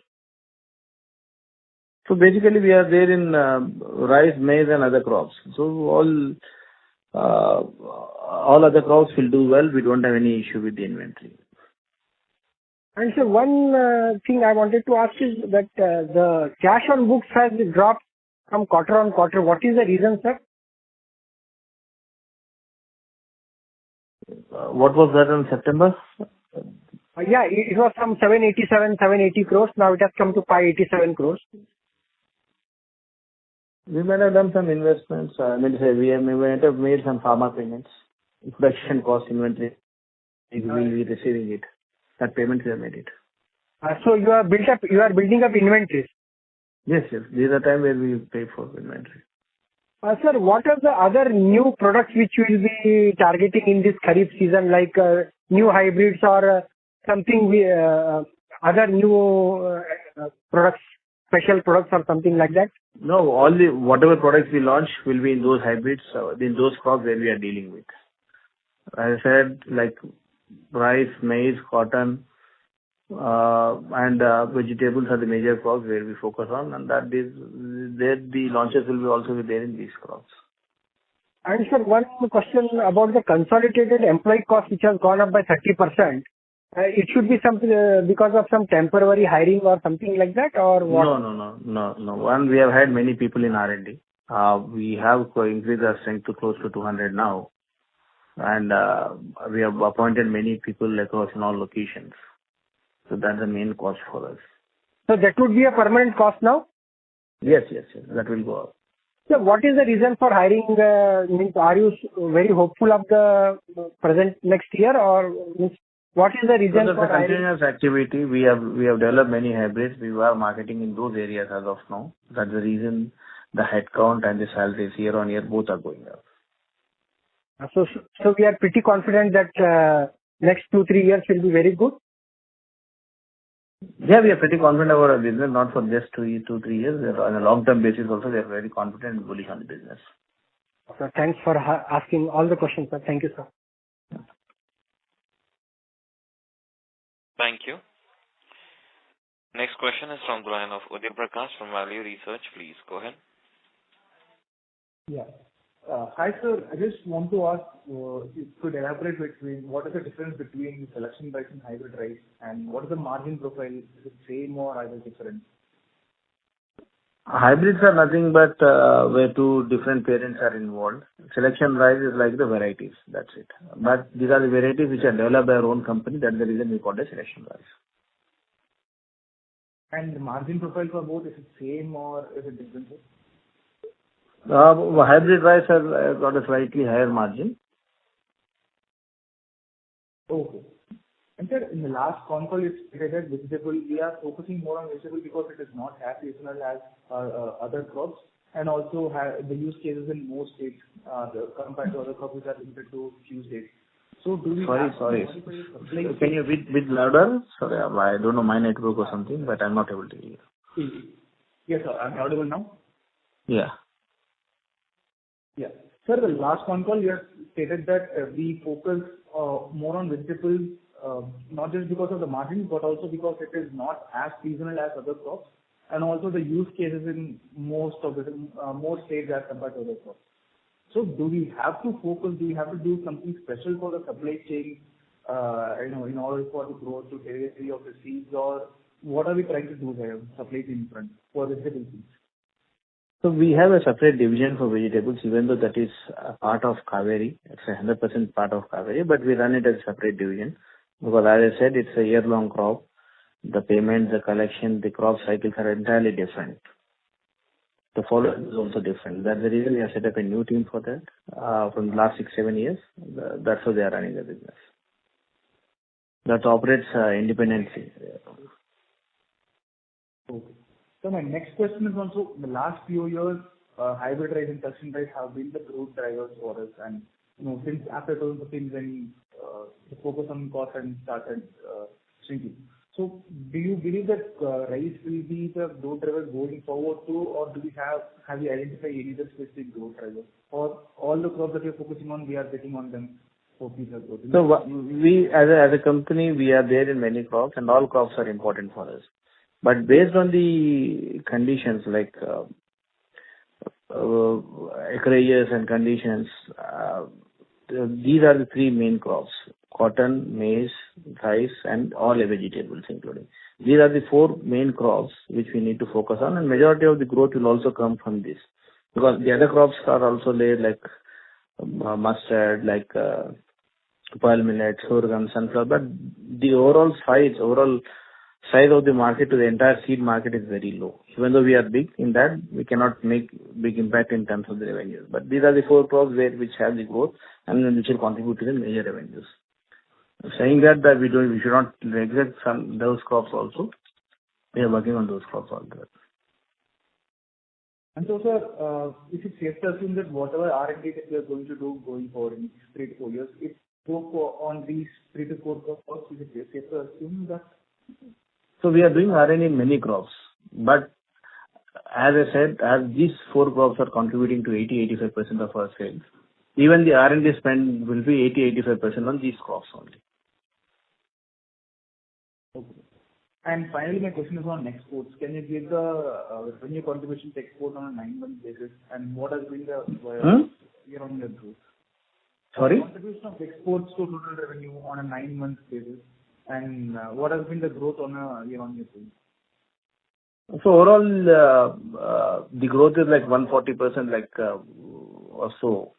S2: So basically, we are there in rice, maize, and other crops. So all other crops will do well. We don't have any issue with the inventory.
S15: And so one thing I wanted to ask is that the cash on books has dropped from quarter on quarter. What is the reason, sir?
S2: What was that in September?
S15: Yeah, it was from 780 crores. Now it has come to 587 crores.
S2: We might have done some investments. We might have made some pharma payments. Production cost inventory. We will be receiving it. That payment we have made it.
S15: So you are building up inventories.
S2: Yes. This is the time where we pay for inventory.
S15: Sir, what are the other new products which you will be targeting in this Kharif season, like new hybrids or something, other new products, special products or something like that?
S2: No, whatever products we launch will be in those hybrids, in those crops where we are dealing with. As I said, like rice, maize, cotton, and vegetables are the major crops where we focus on, and the launches will be also be there in these crops.
S15: And sir, one question about the consolidated employee cost, which has gone up by 30%. It should be something because of some temporary hiring or something like that, or what?
S2: No. One, we have had many people in R&D. We have increased our strength to close to 200 now, and we have appointed many people across in all locations. So that's the main cost for us.
S15: So that would be a permanent cost now?
S2: Yes. That will go up.
S15: So what is the reason for hiring? Are you very hopeful of the present next year, or what is the reason for hiring?
S2: Continuous activity. We have developed many hybrids. We are marketing in those areas as of now. That's the reason the headcount and the salaries year on year both are going up.
S15: So we are pretty confident that next 2-3 years will be very good.
S2: Yeah, we are pretty confident about our business, not for just 2-3 years. On a long-term basis also, we are very confident and bullish on the business.
S15: So thanks for asking all the questions, sir. Thank you, sir.
S1: Thank you. Next question is from the line of Udit Prakash from Value Research. Please go ahead.
S9: Yeah. Hi, sir. I just want to ask if you could elaborate between what is the difference between selection rice and hybrid rice, and what is the margin profile? Is it same or either different?
S2: Hybrids are nothing but where two different parents are involved. Selection rice is like the varieties. That's it. But these are the varieties which are developed by our own company. That's the reason we call it selection rice.
S9: And the margin profile for both, is it same or is it different?
S2: Hybrid rice has got a slightly higher margin.
S9: Okay. And sir, in the last Concall, you stated vegetable. We are focusing more on vegetable because it is not as seasonal as other crops, and also the use cases in most states compared to other crops which are limited to few states. So do we?
S2: Sorry. Can you be a bit louder? Sorry, I don't know my network or something, but I'm not able to hear.
S9: Yes, sir. I'm audible now.
S2: Yeah.
S9: Yeah. Sir, the last phone call you have stated that we focus more on vegetables, not just because of the margin, but also because it is not as seasonal as other crops, and also the use cases in most of the more states as compared to other crops. So do we have to focus? Do we have to do something special for the supply chain, in order for the growth to delivery of the seeds, or what are we trying to do there, supply chain front for vegetable seeds?
S2: So we have a separate division for vegetables, even though that is a part of Kaveri. It's 100% part of Kaveri, but we run it as a separate division because, as I said, it's a year-long crop. The payment, the collection, the crop cycles are entirely different. The follow-up is also different. That's the reason we have set up a new team for that from the last 6-7 years. That's how they are running the business. That operates independently.
S9: Okay. So my next question is also, in the last few years, hybrid rice and custom rice have been the growth drivers for us. And since after 2015, when the focus on cotton started shrinking. So do you believe that rice will be the growth driver going forward too, or do we have you identified any other specific growth drivers? Or all the crops that you're focusing on, we are betting on them for future growth?
S2: So we, as a company, we are there in many crops, and all crops are important for us. But based on the conditions like acreages and conditions, these are the three main crops: cotton, maize, rice, and all vegetables including. These are the four main crops which we need to focus on, and majority of the growth will also come from this. Because the other crops are also there like mustard, like pearl millet, sorghum, sunflower, but the overall size of the market to the entire seed market is very low. Even though we are big in that, we cannot make big impact in terms of the revenues. But these are the four crops which have the growth and which will contribute to the major revenues. Saying that we should not neglect those crops also. We are working on those crops also.
S9: And so, sir, is it safe to assume that whatever R&D that we are going to do going forward in 3 to 4 years, it will on these 3 to 4 crops? Is it safe to assume that?
S2: So we are doing R&D in many crops, but as I said, as these four crops are contributing to 80-85% of our sales, even the R&D spend will be 80-85% on these crops only.
S9: Okay. And finally, my question is on exports. Can you give the revenue contribution to export on a 9-month basis, and what has been the year-on-year growth?
S2: Sorry?
S9: Contribution of exports to total revenue on a 9-month basis, and what has been the growth on a year-on-year basis?
S2: So overall, the growth is like 140%, or so.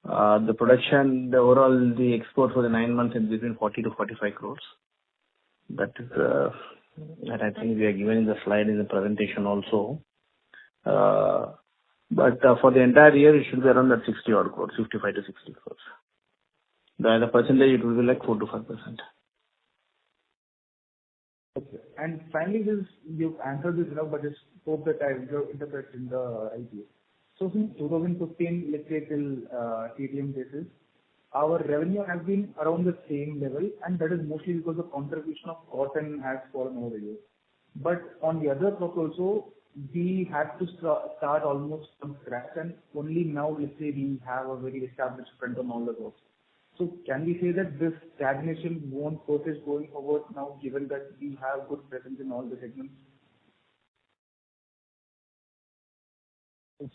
S2: The production, the export for the 9 months is between 40 to 45 crores. That is, that I think we are given in the slide in the presentation also. But for the entire year, it should be around that 60 odd crores, 55 to 60 crores. The percentage, it will be like 4 to 5%.
S9: Okay. And finally, you've answered this now, but just hope that I interpret in the right way. So since 2015, let's say till TTM basis, our revenue has been around the same level, and that is mostly because the contribution of cotton has fallen over the years. But on the other crop also, we had to start almost from scratch, and only now, let's say, we have a very established front on all the crops. So can we say that this stagnation won't persist going forward now, given that we have good presence in all the segments?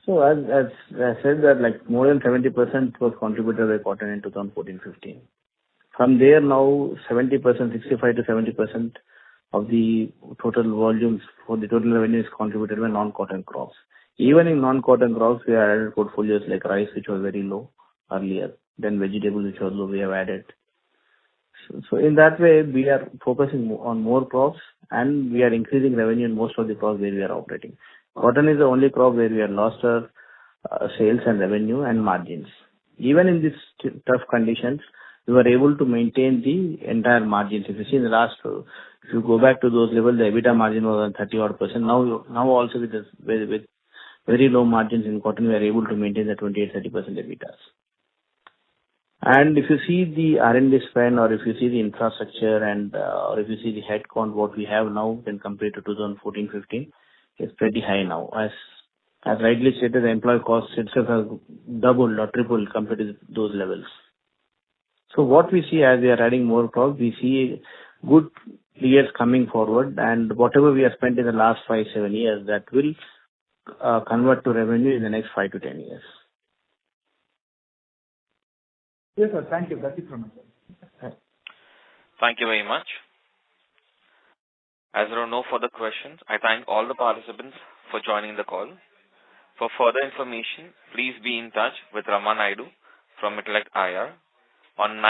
S2: So as I said that like more than 70% was contributed by cotton in 2014-15. From there now 70%, 65 to 70% of the total volumes for the total revenue is contributed by non-cotton crops. Even in non-cotton crops, we have added portfolios like rice, which was very low earlier. Then vegetables, which was low, we have added. So in that way, we are focusing on more crops, and we are increasing revenue in most of the crops where we are operating. Cotton is the only crop where we have lost our sales and revenue and margins. Even in these tough conditions, we were able to maintain the entire margins. If you see in the last, if you go back to those levels, the EBITDA margin was on 30 odd %. Now also with very low margins in cotton, we are able to maintain the 28-30% EBITDAs. And if you see the R&D spend, or if you see the infrastructure, and or if you see the headcount, what we have now when compared to 2014-15, it's pretty high now. As As rightly stated, the employee costs itself has doubled or tripled compared to those levels. So what we see as we are adding more crop, we see good years coming forward, and whatever we have spent in the last 5-7 years, that will convert to revenue in the next 5 to 10 years.
S9: Yes, sir. Thank you. That's it from my side.
S1: Thank you very much. As there are no further questions, I thank all the participants for joining the call. For further information, please be in touch with Rama Naidu from Intellect IR on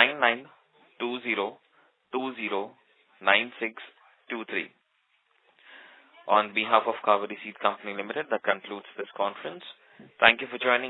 S1: 9920209623. On behalf of Kaveri Seed Company Limited, that concludes this conference. Thank you for joining.